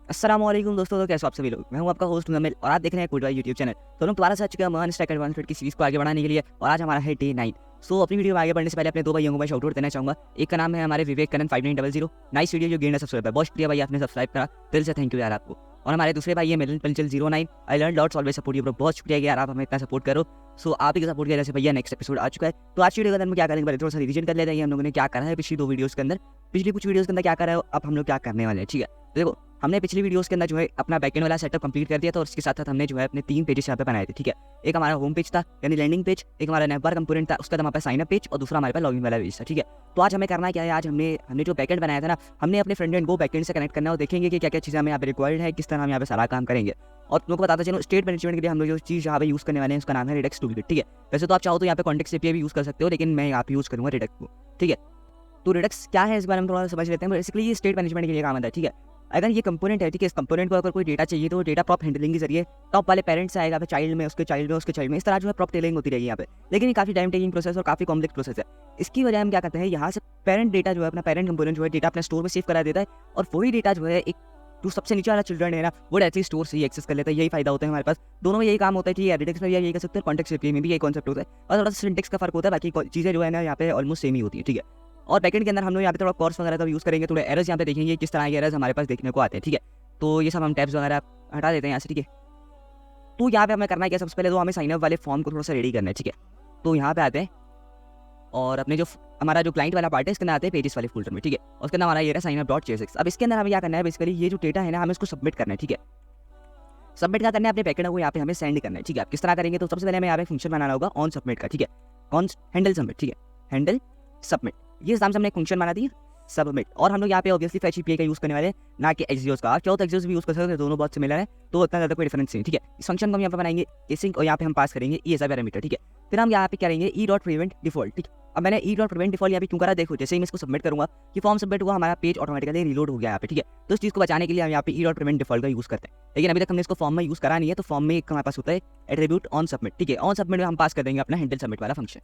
अस्सलामुअलैकुम दोस्तों, तो कैसे हो आप सभी लोग। मैं हूं आपका होस्ट मुजम्मिल और आप देख रहे हैं कोडवाई यूट्यूब चैनल। तो हम दोबारा से आ चुके हैं महान स्टैक एडवांस की सीरीज को आगे बढ़ाने के लिए और आज हमारा है डे 9। सो अपनी वीडियो में आगे बढ़ने से पहले अपने दो भाइयों को मैं शाउट आउट देना चाहूंगा। एक का नाम है हमारे विवेक कनन 5900। नाइस वीडियो जो गेंड सब्सक्राइब है, बहुत शुक्रिया भाई आपने सब्सक्राइब करा, दिल से थैंक यू यार आपको। और हमारे दूसरे भाई है मिलन पंचल 09। I learn lots always support you bro, बहुत शुक्रिया यार आप हमें इतना सपोर्ट करो। सो आप ही का सपोर्ट की वजह से भैया नेक्स्ट एपिसोड आ चुका है। तो आज की वीडियो के अंदर हम क्या करेंगे, थोड़ा सा रिवीजन कर लेते हैं हम लोगों ने क्या करा है पिछली दो वीडियोस के अंदर। पिछली कुछ वीडियोस के अंदर क्या करा है, अब हम लोग क्या करने वाले हैं, ठीक है। तो देखो हमने पिछली वीडियोस के अंदर जो है अपना बैकएंड वाला सेटअप कंप्लीट कर दिया था और उसके साथ साथ हमने जो है अपने 3 पेजेस यहाँ पे बनाए थे, ठीक है। एक हमारा होम पेज था यानी लैंडिंग पेज, एक हमारा नेटवर्क कंपोनेंट था, उसका हमारे पास साइन अप पेज और दूसरा हमारे पास लॉगिन वाला पेज था, ठीक है। तो आज हमें करना क्या है, आज हमने जो बैकएंड बनाया था ना, हमने अपने फ्रंट एंड को बैकएंड से कनेक्ट करना है और देखेंगे कि क्या क्या चीज़ें हमें यहाँ पे रिक्वायर्ड है, किस तरह हम यहाँ पे सारा काम करेंगे। और तुम लोग को बताता चलो स्टेट मैनेजमेंट के लिए हम लोग जो चीज़ यहाँ पे यूज़ करने वाले हैं उसका नाम है रिडक्स टूलकिट, ठीक है। वैसे तो आप चाहो तो यहाँ पे कॉन्टेक्स्ट एपीआई भी यूज़ कर सकते हो, लेकिन मैं यहाँ पे यूज़ करूँगा रिडक्स को, ठीक है। तो रिडक्स क्या है इस बारे में थोड़ा समझ लेते हैं। बेसिकली ये स्टेट मैनेजमेंट के लिए काम आता है, ठीक है। अगर ये कंपोनेंट है, ठीक है, इस कंपोनेंट को अगर कोई डेटा चाहिए तो डेटा प्रॉप हैंडलिंग के जरिए टॉप वाले पेरेंट से आएगा, फिर चाइल्ड में, उसके चाइल्ड में, उसके चाइल्ड में, इस तरह जो है प्रॉप टेलिंग होती रहेगी यहाँ पे। लेकिन ये काफी टाइम टेकिंग प्रोसेस और काफी कॉम्प्लेक्स प्रोसेस है। इसकी वजह हम क्या करते हैं, यहाँ से पेरेंट डेटा जो है अपना पेरेंट कंपोनेंट जो है डेटा अपने स्टोर में सेव करा देता है और वही डेटा जो है एक जो सबसे नीचे वाला चिल्ड्रन है ना, वो डायरेक्टली स्टोर से ही एक्सेस कर लेता है। यही फायदा होता है हमारे पास, दोनों में यही काम होता है, ठीक है। रिडक्स में यही कर सकते हैं, कॉन्टेक्स्ट एपीआई में भी यही कॉन्सेप्ट होता है और थोड़ा सा सिंटेक्स का फर्क होता है, बाकी चीजें जो है ना यहाँ पे ऑलमोस्ट सेम ही होती है, ठीक है। और बैकएंड के अंदर हम लोग यहाँ पे थोड़ा कोर्स वगैरह का यूज़ करेंगे, थोड़े एरर्स यहाँ पे देखेंगे किस तरह के एरर्स हमारे पास देखने को आते हैं, ठीक है। तो ये सब हम टैब्स वगैरह हटा देते हैं यहाँ से, ठीक है। तो यहाँ पे हमें करना है क्या, सबसे पहले तो हमें साइनअप वाले फॉर्म को थोड़ा सा रेडी करना है, ठीक है। तो यहाँ पे आते हैं और अपने जो हमारा जो क्लाइंट वाला पार्ट है इसके अंदर आते हैं पेजेस वाले फोल्डर में, ठीक है। और उसके अंदर हमारा ये रहा signup.jsx। अब इसके अंदर हमें क्या करना है, बेसिकली ये जो डेटा है ना हमें इसको सबमिट करना है, ठीक है। सबमिट क्या करना है, अपने बैकएंड को यहाँ पे हमें सेंड करना है, ठीक है। आप किस तरह करेंगे, तो सबसे पहले हमें यहाँ पे फंक्शन बनाना होगा ऑन सबमिट का, ठीक है। ऑन हैंडल सबमिट, ठीक है, हैंडल सबमिट, ये नाम से हमने एक फंक्शन बना दी सबमिट। और हम लोग यहाँ पे ऑब्वियसली फैच एपीआई का यूज करने वाले हैं, ना कि एक्सियोस का। आप चाहो तो एक्सियोस भी यूज कर सकते हैं, दोनों बहुत सिमिलर है, तो उतना ज़्यादा कोई डिफरेंस नहीं, ठीक है। इस फंक्शन को हम यहाँ पे बनाएंगे एसिंक और यहाँ पे हम पास करेंगे ई एसा पैरामीटर, ठीक है। फिर हम यहाँ पे करेंगे ई डॉट प्रिवेंट डिफॉल्ट, ठीक है। अब मैंने ई डॉट प्रिवेंट डिफॉल्ट यहाँ पे क्यों करा, देखो जैसे ही मैं इसको सबमिट करूंगा कि फॉर्म सबमिट हुआ, हमारा पेज ऑटोमेटिकली रिलोड हो गया यहाँ पे, ठीक है। तो इस चीज़ को बचाने के लिए हम यहाँ पे ई डॉट प्रिवेंट डिफॉल्ट का यूज करते हैं, लेकिन अभी तक हमने इसको फॉर्म में यूज करा नहीं है। तो फॉर्म में एक हमारे पास होता है एट्रीब्यूट ऑन सबमिट, ठीक है। ऑन सबमिट में हम पास कर देंगे अपना हैंडल सबमिट वाला फंक्शन।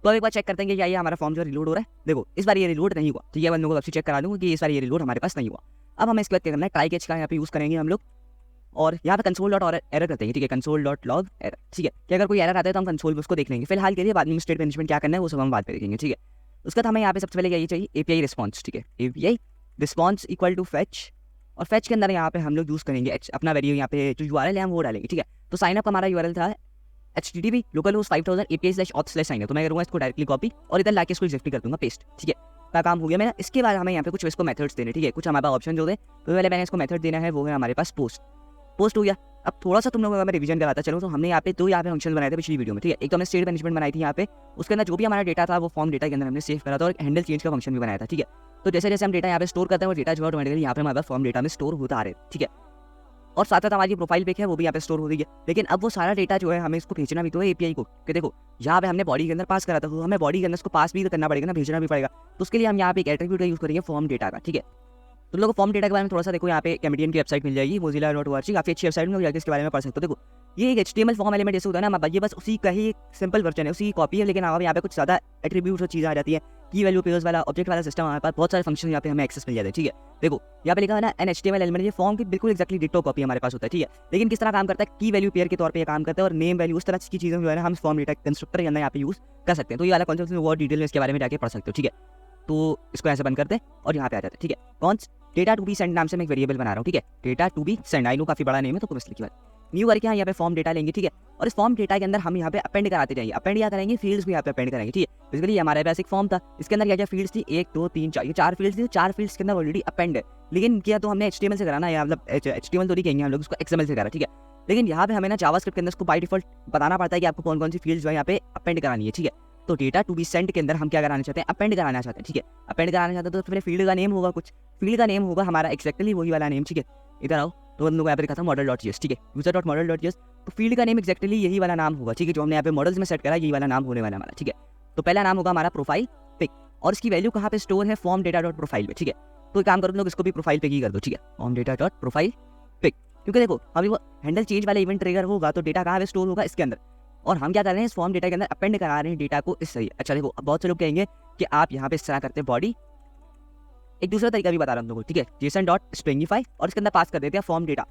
तो अब एक बार चेक करते हैं कि क्या ये हमारा फॉर्म जो रिलोड हो रहा है। देखो इस बार ये रिलोड नहीं हुआ, ठीक है। मैं लोगों को चेक करा दूंगा कि इस बार ये रिलोड हमारे पास नहीं हुआ। अब हमें इसके बाद क्या करना है, ट्राई कैच का यहाँ पे यूज करेंगे हम लोग और यहाँ पे कंसोल डॉट एरर करते हैं, ठीक है। कंसोल डॉट लॉग एरर, ठीक है। कि अगर कोई एरर आता है तो हम कंसोल उसको देख लेंगे। फिलहाल के लिए बाद में स्टेट मैनेजमेंट क्या करना है वो सब हम बाद में देखेंगे, ठीक है। उसके बाद हमें यहाँ पे सबसे पहले क्या चाहिए, एपीआई रिस्पॉन्स, ठीक है। API response equal to fetch, और फैच के अंदर यहाँ पे हम लोग यूज करेंगे अपना वेरिएबल, यहाँ पे जो यूआरएल है हम वो डालेंगे, ठीक है। तो साइनअप हमारा यूआरएल था http localhost 5000 api/auth/signup। तो मैं करूँगा इसको डायरेक्टली कॉपी और इधर लाके इसको एग्जैक्टली कर दूंगा पेस्ट, ठीक है। का काम हो गया मेरा। इसके बाद हमें यहाँ पे कुछ इसको मेथड्स देने, ठीक है। कुछ हमारे पास ऑप्शन जो थे, तो पहले मैंने इसको मेथड देना है, वो है हमारे पास पोस्ट हो गया। अब थोड़ा सा तुम लोगों का मैं रिवीजन कराता चलूँ तो हमने यहाँ पे दो फंक्शन बनाए थे पिछली वीडियो में, ठीक है। एक तो हमने स्टेट मैनेजमेंट बनाई थी यहाँ पे, उसके अंदर जो भी हमारा डेटा था वो फॉर्म डेटा के अंदर हमने सेव करा था और हैंडल चेंज का फंक्शन भी बनाया था, ठीक है। तो जैसे जैसे हम डेटा यहाँ पे स्टोर करते हैं वो डेटा जो ऑटोमेटिकली यहाँ पे हमारे पास फॉर्म डेटा में स्टोर होता आ रहा है, ठीक है। और साथ साथ हमारी प्रोफाइल पिक है वो भी यहाँ पे स्टोर हो रही है। लेकिन अब वो सारा डेटा जो है हमें इसको भेजना भी तो है एपीआई को, कि देखो यहाँ पे हमने बॉडी के अंदर पास करा था, तो हमें बॉडी के अंदर इसको पास भी करना पड़ेगा ना, भेजना भी पड़ेगा। तो उसके लिए हम यहाँ पे एक एट्रीब्यूट का यूज करेंगे फॉर्म डेटा का, ठीक है। तो लोगों को फॉर्म डेटा के बारे में थोड़ा सा देखो, यहाँ पे कैमेडियन की वेबसाइट मिल जाएगी mozilla.org, काफी अच्छी वेबसाइट में जाकर इसके बारे में पढ़ सकते हो। देखो ये एक HTML फॉर्म एलिमेंट जैसे होता है ना, ये बस उसी का ही सिंपल वर्जन है, उसी की कॉपी है। लेकिन अब यहाँ पे कुछ ज़्यादा एट्रीब्यूट्स और चीज़ें आ जाती है, की वैल्यू पेयर्स वाला ऑब्जेक्ट वाला सिस्टम, हमारे पास बहुत सारे फंक्शन यहाँ पे हमें एक्सेस मिल जाते हैं, ठीक है। देखो यहाँ पे लिखा है ना एन HTML एलिमेंट, ये फॉर्म की बिल्कुल एक्जैक्टली डिटो कॉपी हमारे पास होता है, ठीक है। लेकिन किस तरह काम करता है, की वैल्यू पेयर के तौर पर काम करता है और नेम वैल्यू उस तरह की चीज़ें जो है ना हम फॉर्म डेटा कंस्ट्रक्टर के अंदर यहाँ पे यूज कर सकते हैं। तो ये वाला कॉन्सेप्ट और डिटेल में इसके बारे में जाके पढ़ सकते हो, ठीक है। तो इसको ऐसे बंद करते हैं और यहाँ पे आ जाते हैं, ठीक है। कौन डेटा टू बी सेंड नाम से मैं एक वेरिएबल बना रहा हूँ, ठीक है। Data to be send, I know काफी बड़ा नेम है तो तुम इसलिए न्यू करके यहाँ पे फॉर्म डेटा लेंगे, ठीक है। और इस फॉर्म डेटा के अंदर हम यहाँ पे अपेंड कराते जाएंगे, अपेंड क्या करेंगे, फील्ड्स भी यहाँ पे अपेंड करेंगे, ठीक है। बेसिकली हमारे पास एक फॉर्म था, इसके अंदर क्या क्या फील्ड्स थी, 1 2 3 4, ये 4 फील्ड्स थी। 4 फील्ड्स के अंदर ऑलरेडी अपेंड है, लेकिन किया तो हमने HTML से कराना है, मतलब HTML तो नहीं कहेंगे हम लोग, उसको XML से करा, ठीक है। लेकिन यहाँ पे हमें ना जावास्क्रिप्ट के अंदर उसको बाय डिफॉल्ट बताना पड़ता है कि आपको कौन कौन सी फील्ड्स जो है यहाँ पे अपेंड करानी है, ठीक है। तो डेटा टू बी सेंड के अंदर हम क्या कराना चाहते हैं, अपेंड कराना चाहते हैं, ठीक है। अपेंड कराना चाहते हैं तो फिर फील्ड का नेम होगा, कुछ फील्ड का नेम होगा हमारा एक्जैक्टली वही वाला नेम, ठीक है। इधर आओ, तो हम लोग यहाँ पे लिखा था model.js, ठीक है, user.model.js। तो फील्ड का नेम एक्जैक्टली यही वाला नाम होगा, ठीक है। जो हमने यहाँ पे मॉडल्स में सेट करा यही वाला नाम होने वाला हमारा, ठीक है। तो पहला नाम होगा हमारा प्रोफाइल पिक और इसकी वैल्यू कहाँ पे स्टोर है, फॉर्म डेटा डॉट प्रोफाइल पे, ठीक है। तो एक काम करो लोग, इसको भी प्रोफाइल पे ही कर दो, ठीक है, form data dot profile pick. क्योंकि देखो अभी वो हैंडल चेंज वाला इवेंट ट्रिगर होगा तो डेटा कहाँ पे स्टोर होगा, इसके अंदर। और हम क्या कर रहे हैं, इस फॉर्म डेटा के अंदर अपेंड करा रहे हैं डेटा को इस सही। अच्छा देखो, अब बहुत से लोग कहेंगे कि आप यहाँ पे इस तरह करते हैं बॉडी एक दूसरा तरीका भी बता रहा हूँ तुमको, ठीक है, जेसन डॉट स्ट्रिंगिफाई और इसके अंदर पास कर देते हैं फॉर्म डेटा।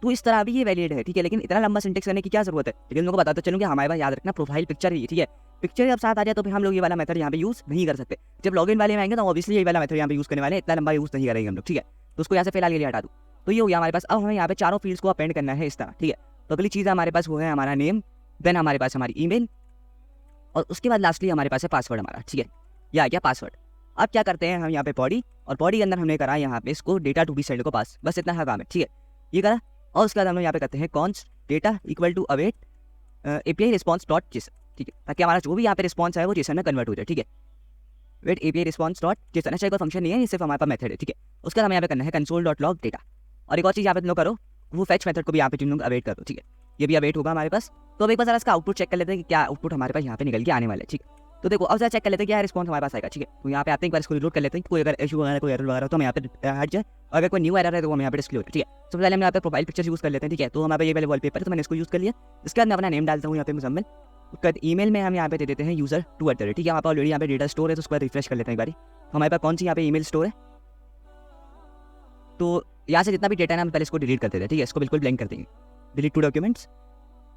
तो इस तरह भी ये वैलिड है, ठीक है, लेकिन इतना लंबा सिंटेक्स करने की क्या जरूरत है। लेकिन लोगों को बताते चलूँ कि हमारे पास याद रखना प्रोफाइल पिक्चर ही, ठीक है, पिक्चर जब साथ आ जाए तो फिर हम लोग ये वाला मेथड यहाँ पे यूज नहीं कर सकते। जब लॉगिन वाले में आएंगे तो ऑब्वियसली ये वाला मेथड यहाँ पे यूज करने वाले, इतना लंबा यूज नहीं करेंगे हम लोग, ठीक है। तो उसको यहाँ से फिलहाल के लिए हटा दूँ। तो ये हो गया हमारे पास। अब हमें यहाँ पे चारों फील्ड्स को अपेंड करना है इस तरह, ठीक है। तो अगली चीज़ हमारे पास वो है हमारा नेम, देन हमारे पास हमारी ईमेल, और उसके बाद लास्टली हमारे पास है पासवर्ड हमारा, ठीक है, या क्या पासवर्ड। अब क्या करते हैं हम यहाँ पे बॉडी, और बॉडी के अंदर हमने करा यहाँ पे इसको डेटा टू बी सेंड को पास, बस इतना है काम है, ठीक है, ये करा। और उसके बाद हम लोग यहाँ पे करते हैं const data equal to await API response dot JSON, ठीक है, ताकि हमारा जो भी यहाँ पे रिस्पॉन्स है वो जेसन में कन्वर्ट हो जाए, ठीक है। Wait API response dot JSON, अच्छा कोई फंक्शन नहीं है, ये सिर्फ हमारे पास मेथड है, ठीक है। उसके बाद हमें यहाँ पे करना है कंसोल डॉट लॉग डेटा, और एक और चीज़ यहाँ पे तुम लोग करो, वो फेच मेथड को भी यहाँ पे तुम लोग अवेट करो, ठीक है, ये भी अवेट होगा हमारे पास। तो अब एक बार जरा इसका आउटपुट चेक कर लेते हैं कि क्या आउटपुट हमारे पास यहाँ पे निकल के आने वाला है, ठीक है। तो देखो अब जरा चेक कर लेते हैं क्या रिस्पॉन्स हमारे पास आएगा, ठीक है। तो यहाँ पे आते हैं एक बार इसको रिलोड कर लेते हैं, कोई अगर इशू वगैरह कोई एरर वगैरह तो हम यहाँ पे हट जाए, और अगर कोई न्यू एरर है तो हम यहाँ पे डिस्प्ले हो, ठीक है। सबसे पहले हम यहाँ पे प्रोफाइल पिक्चर यूज़ कर लेते हैं, ठीक है। तो हमारे ये पहले वॉलपेपर है तो मैंने इसको यूज़ कर लिया। इसके बाद मैं अपना नेम डालता हूँ यहाँ पे मुजम्मिल, उसके बाद ईमेल में हम यहाँ पे दे देते हैं यूजर टू @, ठीक है। यहाँ पर ऑलरेडी यहाँ पे डेटा स्टोर है तो उसको रिफ्रेश कर लेते हैं एक बारी। हमारे पास कौन सी यहाँ पे ईमेल स्टोर है, तो यहाँ से जितना भी डेटा है हम पहले इसको डिलीट कर देते हैं, ठीक है, इसको बिल्कुल ब्लैंक कर देंगे, डिलीट टू डॉक्यूमेंट्स,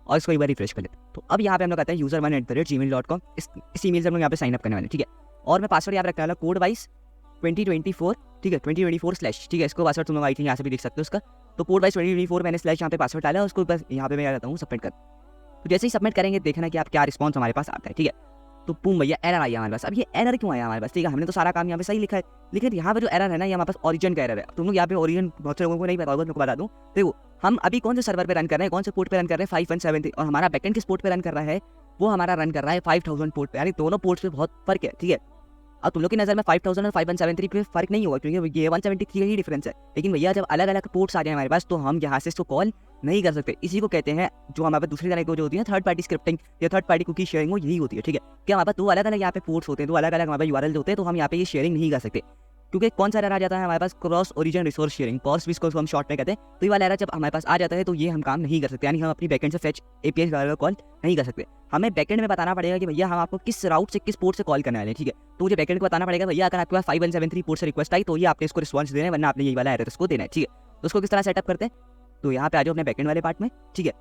और इसको एक बार रिफ्रेश कर लेते हैं। तो अब यहाँ पे हम लोग कहते हैं user1@gmail.com, इस ईमेल से हम लोग यहाँ पे साइन अप करने वाले, ठीक है। और मैं पासवर्ड यहाँ पे रखने वाला कोड वाइज 2024, ठीक है, 2024 / ठीक है, इसको पासवर्ड तुम लोग आई थिंक यहाँ से भी देख सकते हो उसका। तो कोड वाइज 2024 मैंने स्लैश यहाँ पे पासवर्ड डाला है, उसको बस यहाँ पे मैं जाता हूँ सबमिट कर। तो जैसे ही सबमिट करेंगे देखना कि आप क्या रिस्पॉन्स हमारे पास आता है, ठीक है। तो बूम भैया एरर आई हमारे पास। अब ये एरर क्यों आया हमारे पास, ठीक है, हमने तो सारा काम यहाँ पे सही लिखा है, लेकिन यहाँ पे जो एरर है ना ये हमारे पास ओरिजिन का एरर है। तुम लोग यहाँ पे ओरिजिन बहुत से लोगों को नहीं पता होगा, मैं बता दूँ। देखो हम अभी कौन से सर्वर पे रन कर रहे हैं, कौन से पोर्ट पे रन कर रहे हैं, 5173, और हमारा बैकएंड किस पोर्ट पे रन कर रहा है, वो हमारा रन कर रहा है 5000 पोर्ट पे, यानी दोनों पोर्ट्स पे बहुत फर्क है, ठीक है। अब तुम लोग की नज़र में 5000 और 5173 पे फर्क नहीं होगा क्योंकि ये 173 का ही डिफरेंस है। लेकिन भैया जब अलग अलग पोर्ट्स आ जाए हमारे पास तो हम यहाँ से इसको कॉल नहीं कर सकते। इसी को कहते हैं जो हमारे पास दूसरी तरह की जो होती है थर्ड पार्टी स्क्रिप्टिंग या थर्ड पार्टी कुकी शेयरिंग, वो यही होती है, ठीक है। कि हमारे पास दो अलग अलग यहाँ पे पोर्ट्स होते हैं, दो अलग अलग हमारे पास यूआरएल होते हैं, तो हम यहाँ पे ये शेयरिंग नहीं कर सकते क्योंकि कौन सा एरर आ जाता है हमारे पास, cross origin resource sharing, cost भी हम शॉर्ट में कहते हैं। तो ये वाला एरर जब हमारे पास आ जाता है तो ये हम काम नहीं कर सकते, यानी हम अपनी बैकएंड से फेच एपीआई वगैरह कॉल नहीं कर सकते। हमें बैकएंड में बताना पड़ेगा कि भैया हम आपको किस राउट से किस पोर्ट से कॉल करने वाले हैं, ठीक है। तो मुझे बैकएंड को बताना पड़ेगा भैया अगर आपके पास 5173 पोर्ट से रिक्वेस्ट आई तो ये आपने इसको रिस्पॉन्स देना है, वरना आपने ये वाला एरर इसको देना है, ठीक है। तो उसको किस तरह सेटअप करते हैं, तो यहाँ पे आ जाओ अपने बैकएंड वाले पार्ट में, ठीक है,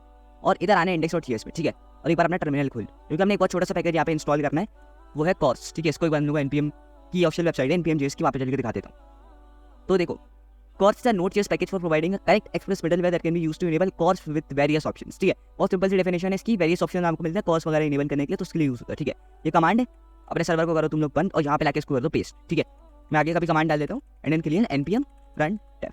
और इधर आने index.ts में, ठीक है। और एक बार अपना टर्मिनल खोल, क्योंकि हमने एक बहुत छोटा सा पैकेज यहाँ पे इंस्टॉल करना है, वो है कॉर्स, ठीक है। इसको एक बार हम लोग npm की ऑफिशियल वेबसाइट है npm.js की, वहाँ पे चल के दिखा देता हूँ। तो देखो Quartz is a Node.js package for providing a correct express middleware that can be used to enable Quartz with various options, ठीक है। बहुत सिंपल सी डेफिनेशन है इसकी, वेरियस ऑप्शन आपको मिलते हैं Quartz वगैरह इनेबल करने के लिए, तो उसके लिए यूज होता है, ठीक है। ये कमांड है, अपने सर्वर को करो तुम लोग बंद और यहाँ पे लाके इसको कर दो पेस्ट, ठीक है। मैं आगे का भी कमांड डाल देता हूँ, एंड के लिए npm run dev।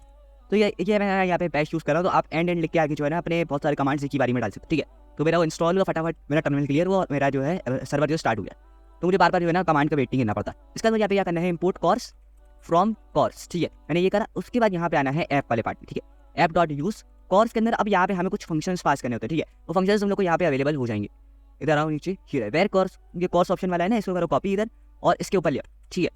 तो ये मैं यहाँ पे बैश यूज कर रहा हूँ, तो आप एंड लिख के आगे जो है ना अपने बहुत सारे कमांड्स एक ही बारी में डाल सकते, ठीक है। तो मेरा वो इंस्टॉल हुआ फटाफट, मेरा टर्मिनल क्लियर हुआ और मेरा जो है सर्वर जो स्टार्ट हो गया। तो मुझे बार बार जो है ना कमांड का वेटिंग करना पड़ता। इसका मुझे यहाँ पे क्या करना है, इंपोर्ट Quartz फ्रॉम Quartz, ठीक है, मैंने ये करा। उसके बाद यहाँ पे आना है ऐप वाले पार्ट में, ठीक है, app.use Quartz के अंदर। अब यहाँ पे हमें कुछ फंक्शंस पास करने होते हैं, ठीक है। वो फंक्शंस हम लोग को यहाँ पे अवेलेबल हो जाएंगे। इधर आओ नीचे, ये वेयर Quartz, ये Quartz ऑप्शन वाला है ना, इसको करो कॉपी इधर और इसके ऊपर ले, ठीक है,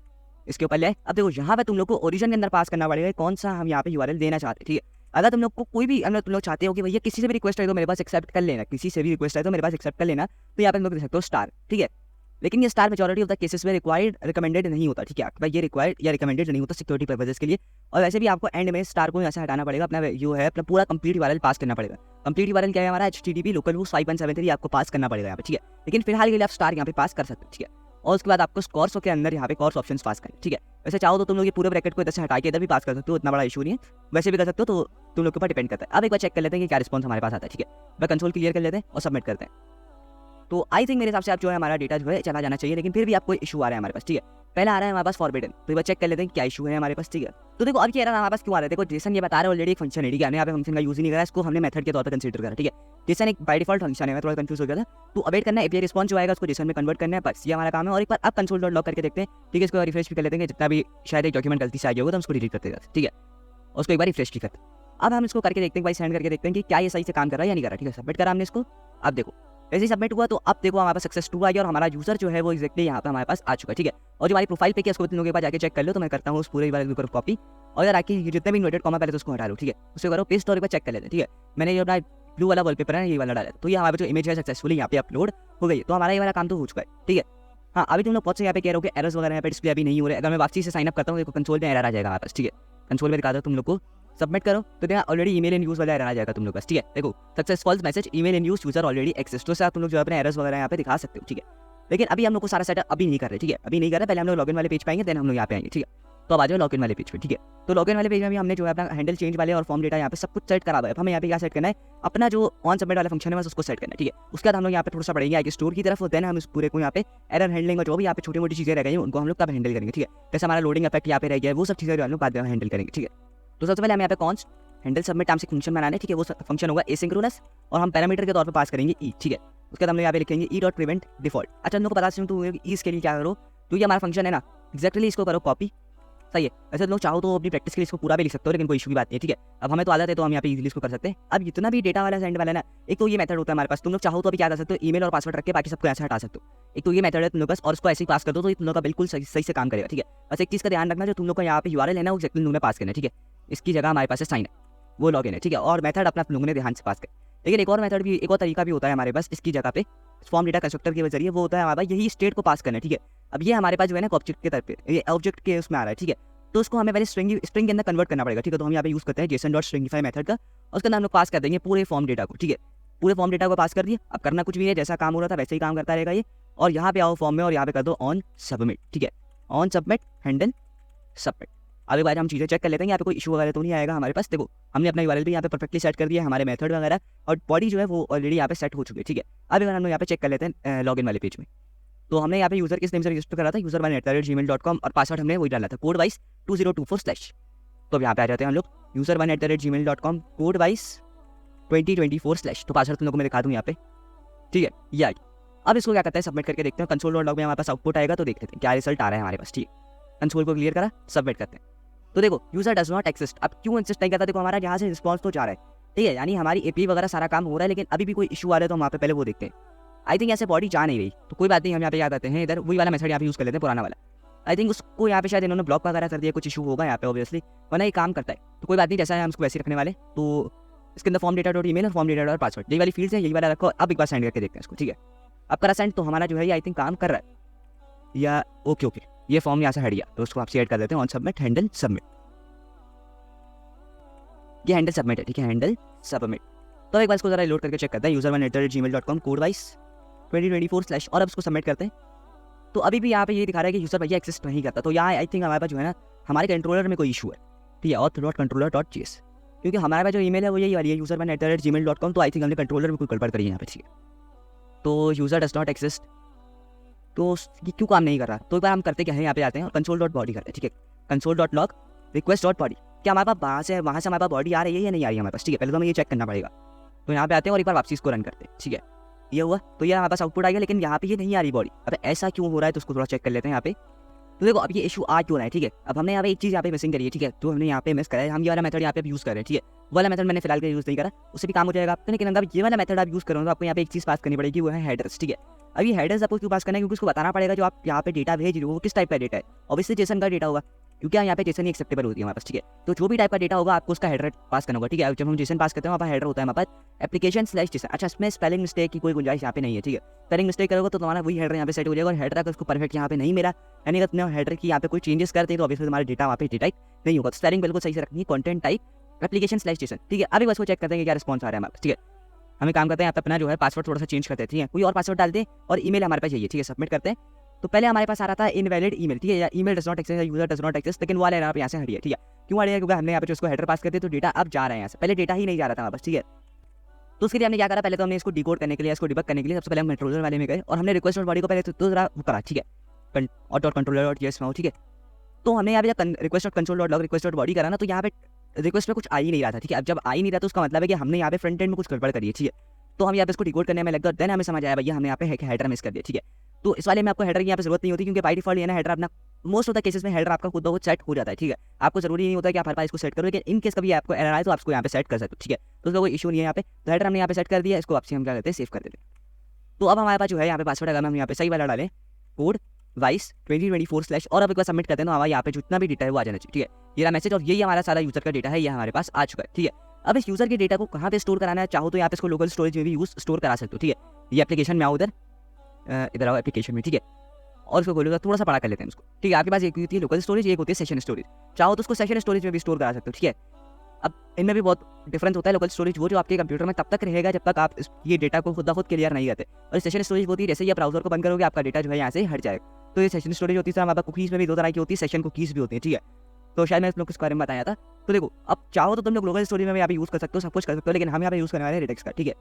इसके ऊपर ले। अब देखो यहाँ पे तुम लोग को ओरिजिन के अंदर पास करना पड़ेगा कौन सा हम यहाँ पे यूआरएल देना चाहते हैं, ठीक है। अगर तुम लोग को कोई भी तुम लोग चाहते हो कि भैया किसी से भी रिक्वेस्ट है तो मेरे पास एक्सेप्ट कर लेना, किसी से भी रिक्वेस्ट है तो मेरे पास एक्सेप्ट कर लेना, तो यहाँ पे तुम लोग दे सकते हो स्टार, ठीक है। लेकिन ये star majority of the cases में रिक्वायर्ड रिकमेंडेड नहीं होता, ठीक है। भाई ये रिक्वायर्ड या रिकमेंडेड नहीं होता सिक्योरिटी पर्पजेस के लिए। और वैसे भी आपको एंड में स्टार को ऐसे हटाना पड़ेगा, अपना जो है अपना पूरा कंप्लीट यूआरएल पास करना पड़ेगा। कंप्लीट यूआरएल क्या है हमारा, http लोकलहोस्ट 5173 आपको पास करना पड़ेगा यहाँ पे, ठीक है। लेकिन फिलहाल के लिए आप स्टार यहाँ पे पास कर सकते हो, ठीक है। और उसके बाद आपको Quartz के अंदर यहाँ पे Quartz ऑप्शंस पास करें, ठीक है। वैसे चाहो तो तुम लोग ये पूरे ब्रैकेट को इधर से हटा के इधर भी पास कर सकते हो, इतना बड़ा इशू नहीं है, वैसे भी कर सकते हो, तो तुम लोग के ऊपर डिपेंड करता है। अब एक बार चेक कर लेते हैं कि क्या रिस्पॉन्स हमारे पास आता है, ठीक है। मैं कंसोल क्लियर कर लेते हैं और सबमिट करते हैं। तो आई थिंक मेरे हिसाब से आप जो है हमारा डेटा जो है चला जाना चाहिए, लेकिन फिर भी आपको इशू आ रहा है हमारे पास, ठीक है। पहला आ रहा है हमारे पास फॉरबिडन, तो एक बार चेक कर लेते हैं क्या इशू है हमारे पास, ठीक है। तो देखो अब क्या हमारे पास क्यों आ रहा है, देखो जेसन ये बता रहा है ऑलरेडी एक फंक्शन है, ठीक है। हमने यहाँ पे फंक्शन का यूज ही नहीं करा, इसको हमने मेथड के तौर पर कंसीडर करा, ठीक है। जेसन एक बाय डिफॉल्ट फंक्शन है, मैं थोड़ा कंफ्यूज हो गया था। तो अवेट करना है एपीआई रिस्पॉन्स जो आएगा उसको जेसन में कन्वर्ट करना है, बस ये हमारा काम है। और एक बार आप कंसोल डॉट लॉग करके देखते हैं, ठीक है। इसको रिफ्रेश भी कर लेते हैं, जितना भी शायद एक डॉक्यूमेंट गलती से आ गया होगा तो हम उसको डिलीट करते हैं, ठीक है। उसको एक बार रिफ्रेश भी करते हैं। अब हम इसको करके देखते हैं भाई, सेंड करके देखते हैं कि क्या ये सही से काम कर रहा है या नहीं कर रहा, ठीक है। सबमिट करा हमने इसको, अब देखो वैसे ही सबमिट हुआ, तो अब देखो हमारे पास सक्सेस 2 आ गया और हमारा यूजर जो है वो एक्जैक्टली यहाँ पे हमारे पास आ चुका है, ठीक है। और जो हमारी प्रोफाइल पे उसको तुम लोगों के पास जाके चेक कर लो, तो मैं करता हूँ उस पूरे वाले ऊपर कॉपी, और यार आके जितने भी इन्वर्टेड कॉमा पहले तो उसको हटा लो, ठीक है। उसको करो पेस्ट और एक बार चेक कर लेते हैं, ठीक है। मैंने ये अपना ब्लू वाला वॉलपेपर है ये वाला डाला, तो ये हमारे जो इमेज है सक्सेसफुली यहाँ पे अपलोड हो गई, तो हमारा ये वाला काम तो हो चुका है, ठीक है। हाँ, अभी तुम लोग बहुत से यहाँ पे कह रहे हो कि एरर्स वगैरह यहाँ पे डिस्प्ले अभी नहीं हो रहे। अगर मैं वापसी से साइन अप करता हूँ, देखो कंसोल में एरर आ जाएगा वापस, ठीक है। कंसोल में दिखा दो तुम लोग को, सबमिट करो तो देखा ऑलरेडी ईमेल इन यूज वाला एरर आ जाएगा तुम लोग बस, ठीक है। देखो successful message email in use user already exist, तो तुम लोग जो अपने एरर्स वगैरह यहाँ पे दिखा सकते हो, ठीक है। लेकिन अभी हम लोग को सारा सेटअप अभी नहीं कर रहे, ठीक है। अभी नहीं कर रहे, पहले हम लोग लॉगिन वाले पेज पे आएंगे, देन हम लोग यहाँ पे आएंगे, ठीक है। तो अब आ जाओ लॉगिन वाले पेज पे, ठीक है। तो लॉगिन वाले पेज में भी हमने जो है अपना हैंडल चेंज वाले और फॉर्म डेटा यहाँ पे सब कुछ सेट करा हुआ है। हमें यहाँ पे क्या सेट करना है, अपना जो ऑन सबमिट वाला फंक्शन है बस उसको सेट करना है, ठीक है। उसके बाद हम लोग यहाँ पे थोड़ा सा बढ़ेंगे आगे स्टोर की तरफ, देन हम इस पूरे को यहाँ पे एरर हैंडलिंग और जो भी यहाँ पे छोटी मोटी चीजें रह गई उनको हम लोग तब हैंडल करेंगे, ठीक है। जैसे हमारा लोडिंग इफेक्ट यहाँ पे रह गया है, वो सब चीजें जो हम लोग बाद में हैंडल करेंगे, ठीक है। तो सबसे पहले हम यहाँ पे कॉन्स्ट हैंडल सबमिट नाम से फंक्शन बनाने, ठीक है। वो फंक्शन होगा एसिंक्रोनस और हम पैरामीटर के तौर पे पास करेंगे ई, ठीक है। उसके बाद हम यहाँ पे लिखेंगे ई डॉट प्रिवेंट डिफॉल्ट। अच्छा, तुम लोग को पता चलूँ तो ई इसके लिए क्या करो, तो ये हमारा फंक्शन है ना, एक्जैक्टली इसको करो कॉपी, सही है। वैसे लोग चाहो तो अपनी प्रैक्टिस के लिए इसको पूरा भी लिख सकते हो, लेकिन कोई इशू की बात नहीं है, ठीक है। अब हमें तो आदत है तो हम यहाँ पे इजीली इसको कर सकते हैं। अब इतना भी डेटा वाला सेंड वाला ना, एक तो ये मेथड होता है हमारे पास, तुम लोग चाहो तो अभी क्या कर सकते हो, ईमेल और पासवर्ड रख के बाकी सबको ऐसे हटा सकते हो। एक तो ये मेथड है तुम लोग बस, और उसको ऐसे ही पास कर दो तो ये तुम लोग का बिल्कुल सही से काम करेगा, ठीक है। बस एक चीज़ का ध्यान रखना, जो तुम लोग का यहाँ पे यूआरएल है ना, वो एक्जैक्टली तुमने पास करना है, ठीक है। इसकी जगह हमारे पास साइन है, वो लॉगिन है, ठीक है। और मेथड अपना तुम लोगों ने ध्यान से पास कर। लेकिन एक और मेथड भी, एक और तरीका भी होता है हमारे पास इसकी जगह पे, फॉर्म डेटा कंस्ट्रक्टर के जरिए, वो होता है हमारे पास यही स्टेट को पास करना है, ठीक है। अब ये हमारे पास जो है ना ऑब्जेक्ट के तरफ पे, ये ऑब्जेक्ट के उसमें आ रहा है, ठीक है। तो उसको हमें पहले स्ट्रिंग के अंदर कन्वर्ट करना पड़ेगा, ठीक है। तो हम यहाँ पे यूज करते हैं json.stringify मेथड का, और उसके अंदर हम लोग पास कर देंगे पूरे फॉर्म डेटा को, ठीक है। पूरे फॉर्म डेटा को पास कर दिए। अब करना कुछ भी है, जैसा काम हो रहा था वैसे ही काम करता रहेगा ये। और यहाँ पे आओ फॉर्म में और यहाँ पे कर दो ऑन सबमिट, ठीक है। On submit handle submit. अब एक बार हम चीज़ें चेक कर लेते हैं, यहाँ पे कोई इशू वगैरह तो नहीं आएगा हमारे पास। देखो हमने अपना यूआरएल भी यहाँ पे परफेक्टली सेट कर दिया है, हमारे मेथड वगैरह और बॉडी जो है वो ऑलरेडी यहाँ पे सेट हो चुकी है, ठीक है। अब एक बार हम लोग यहाँ पे चेक कर लेते हैं लॉगिन वाले पेज में। तो हमने यहाँ पे यूजर किस नेम से रजिस्टर करा था, user1@gmail.com, और पासवर्ड हमने वही डाला था कोड वाइज 2024/। तो अब यहाँ पे आ जाते हैं हम लोग user1@gmail.com कोड वाइज 2024/। तो पासवर्ड तुम लोग को मैं दिखा दूँ यहाँ पे, ठीक है। ये आई। अब इसको क्या करते हैं, सबमिट करके देखते हैं। console.log में हमारे पास आउटपुट आएगा, तो देख लेते हैं क्या रिजल्ट आ रहा है हमारे पास, ठीक है। कंसोल को क्लियर करा, सबमिट करते हैं। तो देखो यूजर डज नॉट एक्सिस्ट। अब क्यों एक्सिस्ट नहीं करता, देखो हमारा यहाँ से रिस्पॉन्स तो जा रहा है, ठीक है। यानी हमारी एपीआई वगैरह सारा काम हो रहा है, लेकिन अभी भी कोई इशू आ रहा है तो हम वहाँ पे पहले वो देखते हैं। आई थिंक ऐसे बॉडी जा नहीं रही, तो कोई बात नहीं, हम यहाँ पे याद आते हैं इधर वही वाला मेथड यहाँ पे यूज कर लेते हैं, पुराना वाला। आई थिंक उसको यहाँ पे शायद इन्होंने ब्लॉक वगैरह कर दिया, कुछ इशू होगा यहाँ पे ऑब्वियसली, वरना ये काम करता है। तो कोई बात नहीं, जैसा है हम उसको वैसे रखने वाले। तो इसके अंदर फॉर्म डेटा डॉट ईमेल और फॉर्म डेटा डॉट पासवर्ड, यही वाली फील्ड है, यही वाला रखो। अब एक बार सेंड करके देखते हैं इसको, ठीक है। अब करा सेंड, तो हमारा जो है ये आई थिंक काम कर रहा है या ओके ओके, ये फॉर्म यहाँ से हट गया, तो उसको आपसे ऐड कर देते हैं ऑन सबमिट हैंडल सबमिट। ये हैंडल सबमिट है, ठीक है, हैंडल सबमिट। तो एक बार इसको जरा लोड करके चेक करते हैं user1@gmail.com कोड वाइज 2024/। और अब इसको सबमिट करते हैं। तो अभी भी यहाँ पे ये दिखा रहा है कि यूजर भैया एक्सिस्ट नहीं करता। तो यहाँ आई थिंक हमारे पास जो है ना, हमारे कंट्रोलर में कोई इशू है, ठीक है। auth.controller.js, क्योंकि हमारे पास जो ईमेल है वो यही वाली है user1@gmail.com। तो आई थिंक हमने कंट्रोलर में कोई गड़बड़ करी है यहाँ पे, ठीक है। तो यूजर डज नॉट एक्सिस्ट, तो ये क्यों काम नहीं कर रहा। तो एक बार हम करते क्या है, यहाँ पे आते हैं और console.body करते हैं, ठीक है। console.log request.body, क्या हमारे पास वहाँ से हमारे पास बॉडी आ रही है या नहीं आ रही है हमारे पास, ठीक है। पहले तो हमें ये चेक करना पड़ेगा। तो यहाँ पे आते हैं और एक बार वापसी इसको रन करते हैं, ठीक है। ये हुआ, तो ये हमारे पास आउटपुट आ गया, लेकिन यहाँ पे ये नहीं आ रही बॉडी। अब ऐसा क्यों हो रहा है, तो उसको थोड़ा चेक कर लेते हैं यहाँ पे। तो देखो अब ये इशू आ क्यों रहा है, ठीक है। अब हमने यहाँ पे एक चीज़ यहाँ पे मिसिंग करी है, ठीक है। तो हमने यहाँ पे मिस करा है, हम ये वाला मेथड यहाँ पे यूज़ कर रहे हैं, ठीक है। वाला मेथड मैंने फिलहाल यूज़ नहीं करा, उससे भी काम हो जाएगा आपको। लेकिन अगर ये वाला मेथड आप यूज़ करो तो आपको यहाँ पे एक चीज़ पास करनी पड़ेगी, वो है हेडर्स, ठीक है। अब ये हेडर्स आपको क्यों पास करना है, क्योंकि उसको बताना पड़ेगा जो आप यहाँ पे डेटा भेज रहे हो वो किस टाइप का डेटा है। ऑब्वियसली जेसन का डेटा होगा, क्योंकि यहाँ पे जेसन ही एक्सेप्टेबल होती है हमारे पास, ठीक है। तो जो भी टाइप का डेटा होगा आपको उसका हेडर पास करना होगा, ठीक है। जब हम जेसन पास करते हैं वहाँ पर हेडर होता है हमारे पास application/जेसन। अच्छा, इसमें स्पेलिंग मिस्टेक की कोई गुंजाइश यहाँ पे नहीं है, ठीक है। स्पेलिंग मिस्टेक करोगे तो तुम्हारा वही हेडर यहाँ पे सेट हो जाएगा, और हेडर अगर उसको परफेक्ट यहाँ पे नहीं मिला, यानी अगर तुमने हेडर की यहाँ पे कोई चेंजेस करते हैं तो ऑब्वियसली तुम्हारा डेटा वहाँ पे टाइप नहीं होगा। तो स्पेलिंग बिल्कुल सही से रखनी है, कंटेंट टाइप application/जेसन, ठीक है। अभी बस वो चेक करते हैं कि क्या रिस्पॉन्स आ रहा है हमारे पास, ठीक है। हमें काम करते हैं यहाँ पे अपना जो है पासवर्ड थोड़ा सा चेंज करते हैं, ठीक है। कोई और पासवर्ड डालते हैं और ईमेल हमारे पास यही है, ठीक है। सबमिट करते हैं। तो पहले हमारे पास आ रहा था इनवैलिड ईमेल, ठीक है, या email does not exist, user does not exist, लेकिन वो वाला यहाँ से हटिया, ठीक है। क्यों हटिया, क्योंकि हमने यहाँ पे जो उसको हेडर पास करते तो डेटा अब जा रहे हैं यहाँ से, पहले डेटा ही नहीं जा रहा था हमारे पास, ठीक है। तो उसके लिए हमने क्या करा, पहले तो हमने इसको डिकोड करने के लिए, इसको डिबग करने के लिए सबसे पहले हम कंट्रोलर वाले में गए और हमने रिक्वेस्ट डॉट बॉडी को पहले तो जरा वो करा, ठीक है। auto.controller.js में हो, ठीक है। तो हमने यहाँ पे जब request dot console dot log request dot body करा ना, तो यहाँ पे रिक्वेस्ट में कुछ आ ही नहीं रहा था, ठीक है। अब जब आ ही नहीं रहा तो उसका मतलब है कि हमने यहाँ पे फ्रंट एंड में कुछ गड़बड़ करी है, ठीक है। तो हम यहाँ पे इसको डिकोड करने में लग गए, देन हमें समझ आया भैया हमने यहाँ पे हेडर मिस कर दिया, ठीक है। तो इस वाले में आपको हेडर की यहाँ पे जरूरत नहीं होती, क्योंकि बाय डिफॉल्ट ये ना हेडर अपना मोस्ट ऑफ द केसेस में हेडर आपका खुद ब खुद सेट हो जाता है, ठीक है। आपको जरूरी नहीं होता कि आप हर बार इसको सेट करो, लेकिन इन केस कभी आपको एरर आए तो आपको यहाँ पे सेट कर सकते हो, ठीक है। तो उसका कोई इशू नहीं है यहाँ पे। तो हेडर हमने यहाँ पे सेट कर दिया, इसको आपसे हम क्या करते हैं, सेव कर देते हैं। तो अब हमारे पास जो है यहाँ पे पासवर्ड अगर हम यहाँ पे सही वाला डालें, कोड वाइस 2024/, और अब एक बार सबमिट करते हैं तो हमारे यहाँ पे जितना भी डेटा है वो आ जाना चाहिए, ठीक है। ये रहा मैसेज, और यही हमारा सारा यूजर का डेटा है, ये हमारे पास आ चुका है, ठीक है। अब इस यूजर के डेटा को कहाँ पे स्टोर कराना है, चाहो तो यहाँ पे इसको लोकल स्टोरेज में भी स्टोर करा सकते हो, ठीक है। ये एप्लीकेशन में आओ, इधर आओ एप्लीकेशन में, ठीक है। और उसको खोलोगे थोड़ा सा बड़ा कर लेते हैं उसको, ठीक है। आपके पास एक होती है लोकल स्टोरेज, एक होती है सेशन स्टोरेज। चाहो तो उसको सेशन स्टोरेज में भी स्टोर करा सकते हो, ठीक है। अब इनमें भी बहुत डिफरेंस होता है। लोकल स्टोरेज वो जो आपके कंप्यूटर में तब तक रहेगा जब तक आप ये डेटा को खुद ब खुद क्लियर नहीं करते, और सेशन स्टोरेज होती है जैसे ही आप ब्राउजर को बंद करोगे आपका डेटा जो है यहाँ से हट जाएगा। तो ये सेशन स्टोरेज होती है। हमारे पास कुकीज़ में भी दो तरह की होती है, सेशन कुकीज़ भी होती है, ठीक है। तो शायद मैं इस लोग के बारे में बताया था। तो देखो, अब चाहो तो तुम लोग ग्लोबल स्टोरेज में यहाँ पे यूज़ कर सकते हो, सब कुछ कर सकते हो, लेकिन हम यहाँ पे यूज़ करने वाले हैं रेडिक्स का, ठीक है।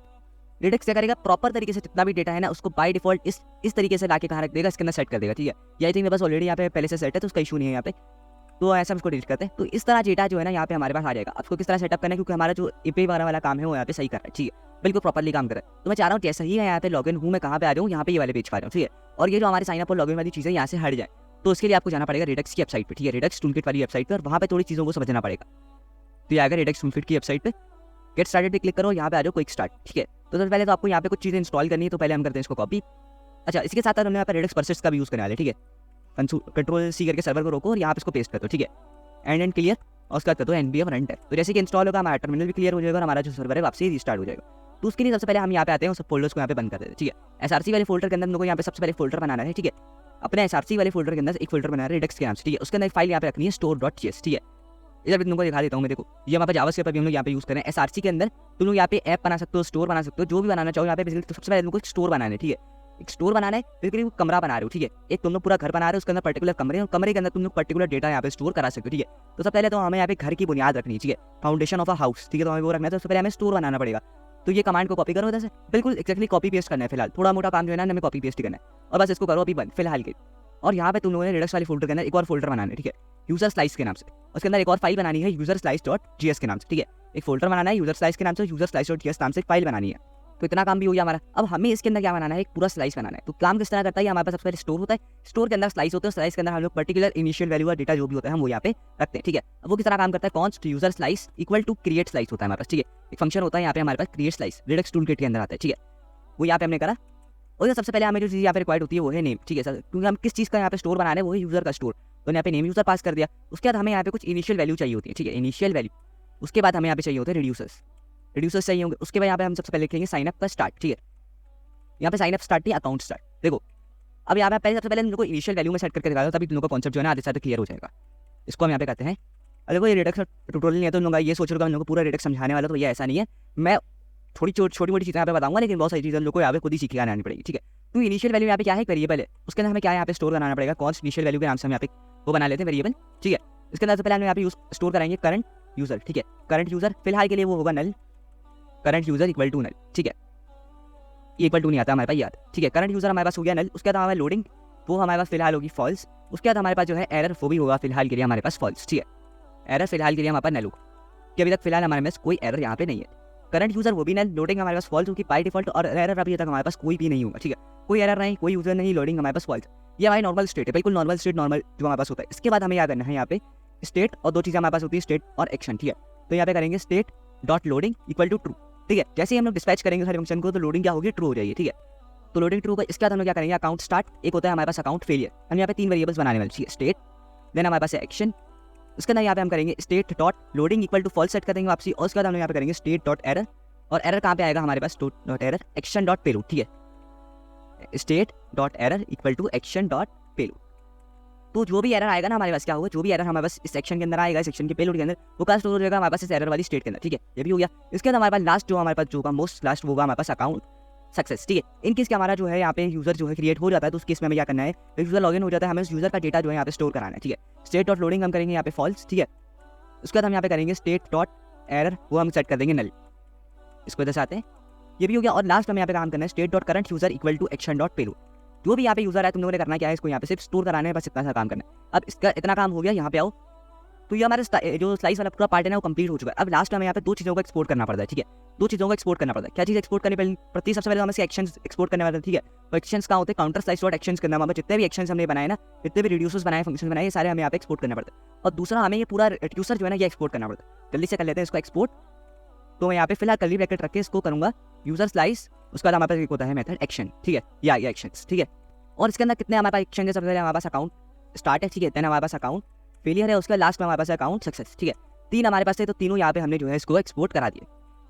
रेडिक्स क्या करेगा, प्रॉपर तरीके से जितना भी डेटा है ना उसको बाय डिफॉल्ट इस तरीके से लाके कहाँ रख देगा, इसके अंदर सेट कर देगा, ठीक है। ये आई थिंक मेरे पास ऑलरेडी यहाँ पे पहले से सेट है, तो उसका इशू नहीं है यहाँ पे। तो ऐसा हम इसको डिलीट करते हैं। तो इस तरह डेटा जो है ना यहाँ पे हमारे पास आ जाएगा। आपको किस तरह सेटअप करना है, क्योंकि हमारा जो एपीआई वाला काम है वो यहाँ पे सही कर रहा है, ठीक है, बिल्कुल प्रॉपर्ली काम कर रहा है। तो मैं चाह रहा हूँ जैसे ही यहाँ पे लॉगिन हूँ, मैं कहाँ पे आ जाऊँ, यहाँ पे ये वाले पेज पर आ जाऊँ, ठीक है। और ये जो हमारे साइन अप और लॉगिन वाली चीज़ें यहाँ से हट जाए, तो उसके लिए आपको जाना पड़ेगा रेडिक्स की वेबसाइट पे, ठीक है, रेडिक्स टूलकिट वाली वेबसाइट पे, और वहाँ पे थोड़ी चीज़ों को समझना पड़ेगा। तो ये आएगा रेडिक्स टूलकिट की वेबसाइट पे, गेट स्टार्टेड पे क्लिक करो, यहाँ पे आ जाओ क्विक स्टार्ट, ठीक है। तो सबसे पहले तो आपको यहाँ पे कुछ चीज़ें इंस्टॉल करनी है, तो पहले हम करते हैं इसको कॉपी। अच्छा, इसके साथ हमने यहाँ पे रेडिक्स परसिस्ट का भी यूज़ करने वाले, ठीक है। कंट्रोल सी करके सर्वर को रोको और यहाँ पे इसको पेस्ट कर दो, ठीक है, एंड क्लियर, और उसका कर दो npm रन टाइम। तो जैसे कि इंस्टॉल होगा हमारा टर्मिनल भी क्लियर हो जाएगा और हमारा जो सर्वर है वापसी रिस्टार्ट हो जाएगा। तो उसके लिए सबसे पहले हम यहाँ पे आते हैं और सब फोल्डर्स को यहाँ पे बंद कर देते हैं, ठीक है। एसआरसी वाले फोल्डर के अंदर हम लोग को यहाँ पे सबसे पहले फोल्डर बनाना है, ठीक है। अपने एसआरसी वाले फोल्डर के अंदर एक फोल्डर बना है रेडिक्स के नाम से, ठीक है। उसके अंदर एक फाइल यहाँ पे रखनी है store.js, ठीक है। इधर भी तुमको दिखा देता हूँ मैं, देखो ये हमारे जावास्क्रिप्ट भी हम लोग यहाँ पे यूज़ करें। एसआरसी के अंदर तुम लोग यहाँ पे ऐप बना सकते हो, स्टोर बना सकते हो, जो भी बनाना चाहो यहाँ पे। बेसिकली तो सबसे पहले तुमको एक स्टोर बनाना है, ठीक है। एक स्टोर बनाना है, बेसिकली कमरा बना रहे हो, ठीक है। एक तुम लोग पूरा घर बना रहे हो, उसके अंदर पर्टिकुलर कमरे, और कमरे के अंदर तुम लोग पर्टिकुलर डेटा यहाँ पे स्टोर करा सकते हो, ठीक है। तो सबसे पहले तो हमें यहाँ पे घर की बुनियाद रखनी है, ठीक है, फाउंडेशन ऑफ अ हाउस, ठीक है। तो हमें वो रखना है, तो सबसे पहले हमें स्टोर बनाना पड़ेगा। तो ये कमांड को कॉपी करो इधर से, बिल्कुल एक्जैक्टली कॉपी पेस्ट करना है फिलहाल। थोड़ा मोटा काम जो है ना हमें कॉपी पेस्ट करना है, और बस इसको करो अभी बंद फिलहाल के। और यहाँ पे तुम लोगों ने रेडिक्स वाले फोल्डर के अंदर एक और फोल्डर बनाना है, ठीक है, यूजर स्लाइस के नाम से। उसके अंदर एक और फाइल बनानी है यूजर स्लाइस डॉट जीएस के नाम से, ठीक है। एक फोल्डर बनाना है यूजर स्लाइस के नाम से, यूजर स्लाइस डॉट जीएस नाम से एक फाइल बनानी है। तो इतना काम भी हो गया हमारा। अब हमें इसके अंदर क्या बनाना है, एक पूरा स्लाइस बनाना है। तो काम किस तरह करता है, हमारे पास सबसे पहले स्टोर होता है, स्टोर के अंदर स्लाइस होता है, स्लाइस के अंदर हम लोग पर्टिकुलर इनिशियल वैल्यू और डेटा जो भी होता है हम वो यहाँ पे रखते हैं, ठीक है। अब वो किस तरह काम करता है, const user slice equal to create slice होता है हमारे पास, ठीक है। एक फंक्शन होता है यहाँ पे हमारे पास क्रिएट स्लाइस, रेडिक्स टूलकिट के अंदर आता है, ठीक है। वो यहाँ पे हमने करा। और सबसे पहले हमें जो चीज़ यहाँ पे रिक्वायर्ड होती है वो है नेम, ठीक है सर, क्योंकि हम किस चीज़ का यहाँ पे स्टोर बना रहे हैं वो है यूजर का स्टोर। तो यहाँ पे नेम यूजर पास कर दिया। उसके बाद हमें यहाँ पे कुछ इनिशियल वैल्यू चाहिए होती है, ठीक है, इनिशियल वैल्यू। उसके बाद हमें यहाँ पे चाहिए होते हैं रिड्यूसर्स चाहिए होंगे। उसके बाद यहाँ पे हम सबसे पहले लिखेंगे साइन अप का स्टार्ट, ठीक है। यहाँ पे साइन अप स्टार्ट नहीं, अकाउंट स्टार्ट। देखो अब यहाँ पे पहले सबसे पहले हम लोग को इनिशियल वैल्यू में सेट करके दिखा दो, तभी तुम लोग का कॉन्सेप्ट जो है ना आधे से क्लियर हो जाएगा। इसको हम यहाँ पे करते हैं। अगर कोई रेडिक्स ट्यूटोरियल नहीं है तो तुम लोग ये सोच रहे हो कि पूरा रेडिक्स समझाने वाला, तो ये ऐसा नहीं है। मैं थोड़ी छोटी मोटी चीज़ें यहाँ पे बताऊंगा, लेकिन बहुत सारी चीज़ें लोगों को यहाँ पे खुद ही सीख के आनी पड़ेगी, ठीक है। तो इनिशियल वैल्यू यहाँ पे क्या है, वेरिएबल है। उसके अंदर हमें क्या है यहाँ पे स्टोर बनाना पड़ेगा, कॉन्स्ट इनिशियल वैल्यू के नाम से हम यहाँ पे वो बना लेते हैं वेरिएबल, ठीक है। इसके अंदर से पहले हम यहाँ पे स्टोर कराएंगे करंट यूजर, ठीक है। करंट यूजर फिलहाल के लिए वो होगा null, current user equal to null, ठीक है। इक्वल टू नहीं आता हमारे पास याद, ठीक है। करंट यूजर हमारे पास हो गया नल। उसके बाद हमारे लोडिंग वो हमारे पास फिलहाल होगी फॉल्स। उसके बाद हमारे पास जो है एरर वो भी होगा फिलहाल के लिए हमारे पास फॉल्स, ठीक है। एरर फिलहाल के लिए हमारे पास नल होगा, कि अभी तक फिलहाल हमारे पास कोई एरर यहाँ पे नहीं है। करंट यूजर वो भी नल, लोडिंग हमारे पास फॉल्स होगी बाय डिफॉल्ट, और एरर अभी तक हमारे पास कोई भी नहीं होगा, ठीक है। कोई एरर नहीं, कोई यूजर नहीं, लोडिंग हमारे पास फॉल्स। ये हमारी नॉर्मल स्टेट है, बिल्कुल नॉर्मल स्टेट, नॉर्मल जो हमारे पास होता है। इसके बाद हमें याद करना है यहाँ पे स्टेट, और दो चीज़ें हमारे पास होती है, स्टेट और एक्शन, ठीक है। तो यहाँ पे करेंगे state dot loading equal to true, ठीक है। जैसे ही हम लोग डिस्पैच करेंगे सारे फंक्शन को, तो लोडिंग क्या होगी, ट्रू हो जाएगी, ठीक है। तो लोडिंग ट्रू का। इसके बाद हम लोग क्या करेंगे, अकाउंट स्टार्ट। एक होता है हमारे पास अकाउंट फेलियर। हम यहाँ पे 3 वेरिएबल्स बनाने वाले, ठीक है। स्टेट, देन हमारे पास है एक्शन। उसके अंदर यहाँ पे हम करेंगे state dot loading equal to false set कर देंगे वापसी। और उसके बाद हम यहाँ पे करेंगे स्टेट डॉट एरर, और एरर कहाँ पे आएगा हमारे पास, dot error action dot payload, ठीक है। State dot error equal to action dot payload. तो जो भी एरर आएगा ना हमारे पास, क्या होगा, जो भी एरर हमारे पास इस सेक्शन के अंदर आएगा, सेक्शन के पेलोड के अंदर, वो क्या स्टोर हो जाएगा हमारे पास इस एरर वाली स्टेट के अंदर, ठीक है। ये भी हो गया। इसके बाद हमारे पास लास्ट जो हमारे पास जो होगा, मोस्ट लास्ट, वो होगा हमारे पास अकाउंट सक्सेस, ठीक है। इन केस के हमारा जो है यहाँ पे यूजर जो है क्रिएट हो जाता है, तो उस केस में हमें क्या करना है, यूजर लॉगिन हो जाता है, हमें उस यूजर का डेटा जो है यहाँ पे स्टोर कराना है, ठीक है। स्टेट डॉट लोडिंग हम करेंगे यहाँ पे फॉल्स, ठीक है। उसके बाद हम यहाँ पे करेंगे स्टेट डॉट एरर, वो हम सेट कर देंगे नल। इसको इधर से आते हैं, ये भी हो गया। और लास्ट में यहाँ पे काम करना है state dot current user equal to action dot payload. जो भी यहाँ पे यूजर है तुम लोगों ने करना क्या है, इसको यहाँ पे सिर्फ स्टोर कराना है, बस इतना सा काम करना है। अब इसका इतना काम हो गया, यहाँ पे आओ। तो ये हमारे जो स्लाइस वाला पूरा पार्ट है ना वो कंप्लीट हो चुका है। अब लास्ट में हमें यहाँ पे 2 चीज़ों को एक्सपोर्ट करना पड़ता है, ठीक है। 2 चीज़ों को एक्सपोर्ट करना पड़ता है। क्या चीज़ एक्सपोर्ट करनी पड़ती, सबसे पहले हमें एक्शन एक्सपोर्ट करने वाले, ठीक है। तो एक्शंस कहाँ होते हैं, काउंटर स्लाइस डॉट एक्शंस के अंदर हमें जितने भी एक्शंस हमने बनाए ना, जितने भी रिड्यूसर्स बनाए, फंक्शन बनाए, ये सारे हमें यहाँ पे एक्सपोर्ट करना पड़ता है। और दूसरा हमें ये पूरा रिड्यूसर जो है ना ये एक्सपोर्ट करना पड़ता है। जल्दी से कर लेते हैं इसको एक्सपोर्ट। तो मैं यहाँ पे फिलहाल कर्ली ब्रैकेट रख के इसको करूँगा यूजर स्लाइस। उसके बाद हमारे पास एक होता है मेथड एक्शन, ठीक है, या एक्शंस, ठीक है। और इसके अंदर कितने हमारे पास एक्शन है, सबसे पहले हमारे पास अकाउंट स्टार्ट है, ठीक है। देन हमारे पास अकाउंट फेलियर है, उसके लास्ट में हमारे पास अकाउंट सक्सेस, ठीक है। 3 हमारे पास है, तो तीनों यहाँ पे हमने जो है इसको एक्सपोर्ट करा दिए।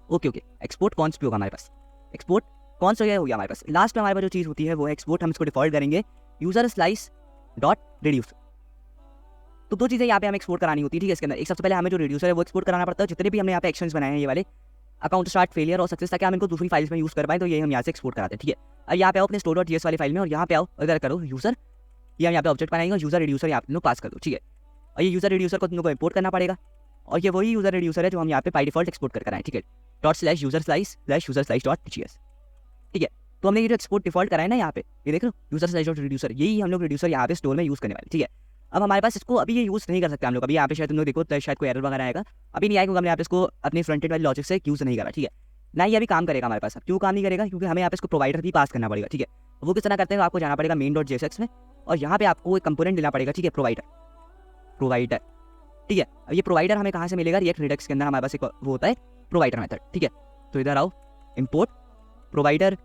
ओके, एक्सपोर्ट कॉन्स्ट भी होगा हमारे पास, एक्सपोर्ट कॉन्स्ट हो गया हमारे पास। लास्ट में हमारे पास जो चीज़ होती है वो एक्सपोर्ट, हम इसको डिफॉल्ट करेंगे यूजर स्लाइस डॉट रिड्यूसर। तो दो चीज़ें यहाँ पे हमें एक्सपोर्ट करानी होती है, ठीक है। इसके अंदर एक सबसे पहले हमें जो रिड्यूसर है वो एक्सपोर्ट कराना पड़ता है। जितने भी हमने यहाँ पे एक्शंस बनाए हैं ये वाले अकाउंट स्टार्ट, फेलियर और सक्सेस, ताकि हम इनको दूसरी फाइल्स में यूज़ कर पाएं, तो ये हम यहाँ से एक्सपोर्ट कराते हैं, ठीक है। अब यहाँ पे आओ अपने store.js वाली फाइल में और यहाँ पे आओ इधर करो यूजर, ये हम यहाँ पे ऑब्जेक्ट बनाएंगे और यूजर रिड्यूसर यहाँ पे पास कर दो, ठीक है। और ये यूजर रिड्यूसर को तुम लोग को इंपोर्ट करना पड़ेगा और ये वही यूजर रिड्यूसर है जो हम यहाँ पे बाय डिफॉल्ट एक्सपोर्ट कर कराएं, ठीक है। ./user/user/dot.js, ठीक है। तो हमने ये जो एक्सपोर्ट डिफॉल्ट कराए ना यहाँ पे, ये देख लो user/reducer, यही हम लोग रिड्यूसर यहाँ पे स्टोर में यूज़ करने वाले, ठीक है। अब हमारे पास इसको अभी ये यूज़ नहीं कर सकते हम लोग, अभी यहाँ पे शायद तुम लोग देखो तो शायद कोई एरर वगैरह आएगा, अभी नहीं आएगा क्योंकि हमने यहाँ पे इसको अपने फ्रंट एंड वाली लॉजिक से यूज़ नहीं करा, ठीक है। ना ये अभी काम करेगा हमारे पास। क्यों काम नहीं करेगा? क्योंकि हमें यहाँ पे इसको प्रोवाइडर भी पास करना पड़ेगा, ठीक है। वो किस तरह करते हैं, आपको जाना पड़ेगा main.jsx में और यहाँ पे आपको एक कंपोनेंट देना पड़ेगा, ठीक है, प्रोवाइडर, ठीक है। अब ये प्रोवाइडर हमें कहाँ से मिलेगा? रिएक्ट रिडक्स के अंदर हमारे पास एक वो होता है प्रोवाइडर मेथड, ठीक है। तो इधर आओ, import provider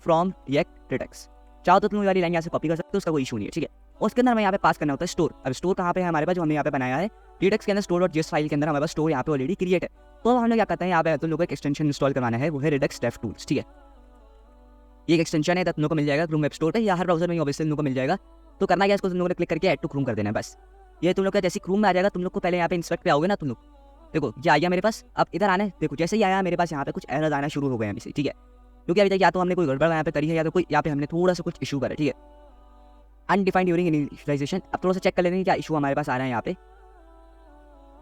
from react Redux, चाहो तो तुम वाली लाइन यहाँ से कॉपी कर सकते हो, उसका कोई इशू नहीं है, ठीक है। और उसके अंदर हमें यहाँ पे पास करना होता है स्टोर। अब स्टोर कहाँ पे है हमारे पास, जो हमने यहाँ पे बनाया है रिडक्स के अंदर store.js फाइल के अंदर हमारे पास स्टोर यहाँ पे ऑलरेडी क्रिएट है। तो हम लोग क्या करते हैं, यहाँ पे तुम लोगों को एक एक्सटेंशन इंस्टॉल करवाना है, वो है रिडक्स डेव टूल्स, ठीक है। ये एक एक्सटेंशन है, तुम लोग को मिल जाएगा क्रोम वेब स्टोर पे या हर ब्राउजर में ऑब्वियसली तुम लोग को मिल जाएगा। तो करना क्या, इसको तुम लोगों ने क्लिक करके ऐड टू क्रोम कर देना है बस। ये तुम लोग का जैसे क्रोम में आ जाएगा, तुम लोग को पहले यहाँ पे इंस्पेक्ट पे आओगे ना तुम लोग, देखो ये आ गया मेरे पास। अब इधर आना है, देखो जैसे ही आया मेरे पास यहाँ पे कुछ एरर आना शुरू हो गए हैं अभी से, ठीक है। क्योंकि अभी तक या तो हमने कोई गड़बड़ यहाँ पे करी है या तो कोई यहाँ पे हमने थोड़ा सा कुछ इशू करा, ठीक है। अनडिफाइंड ड्यूरिंग इनिशियलाइजेशन, अब थोड़ा सा चेक कर लेते हैं क्या इशू हमारे पास आ रहा है यहाँ पे।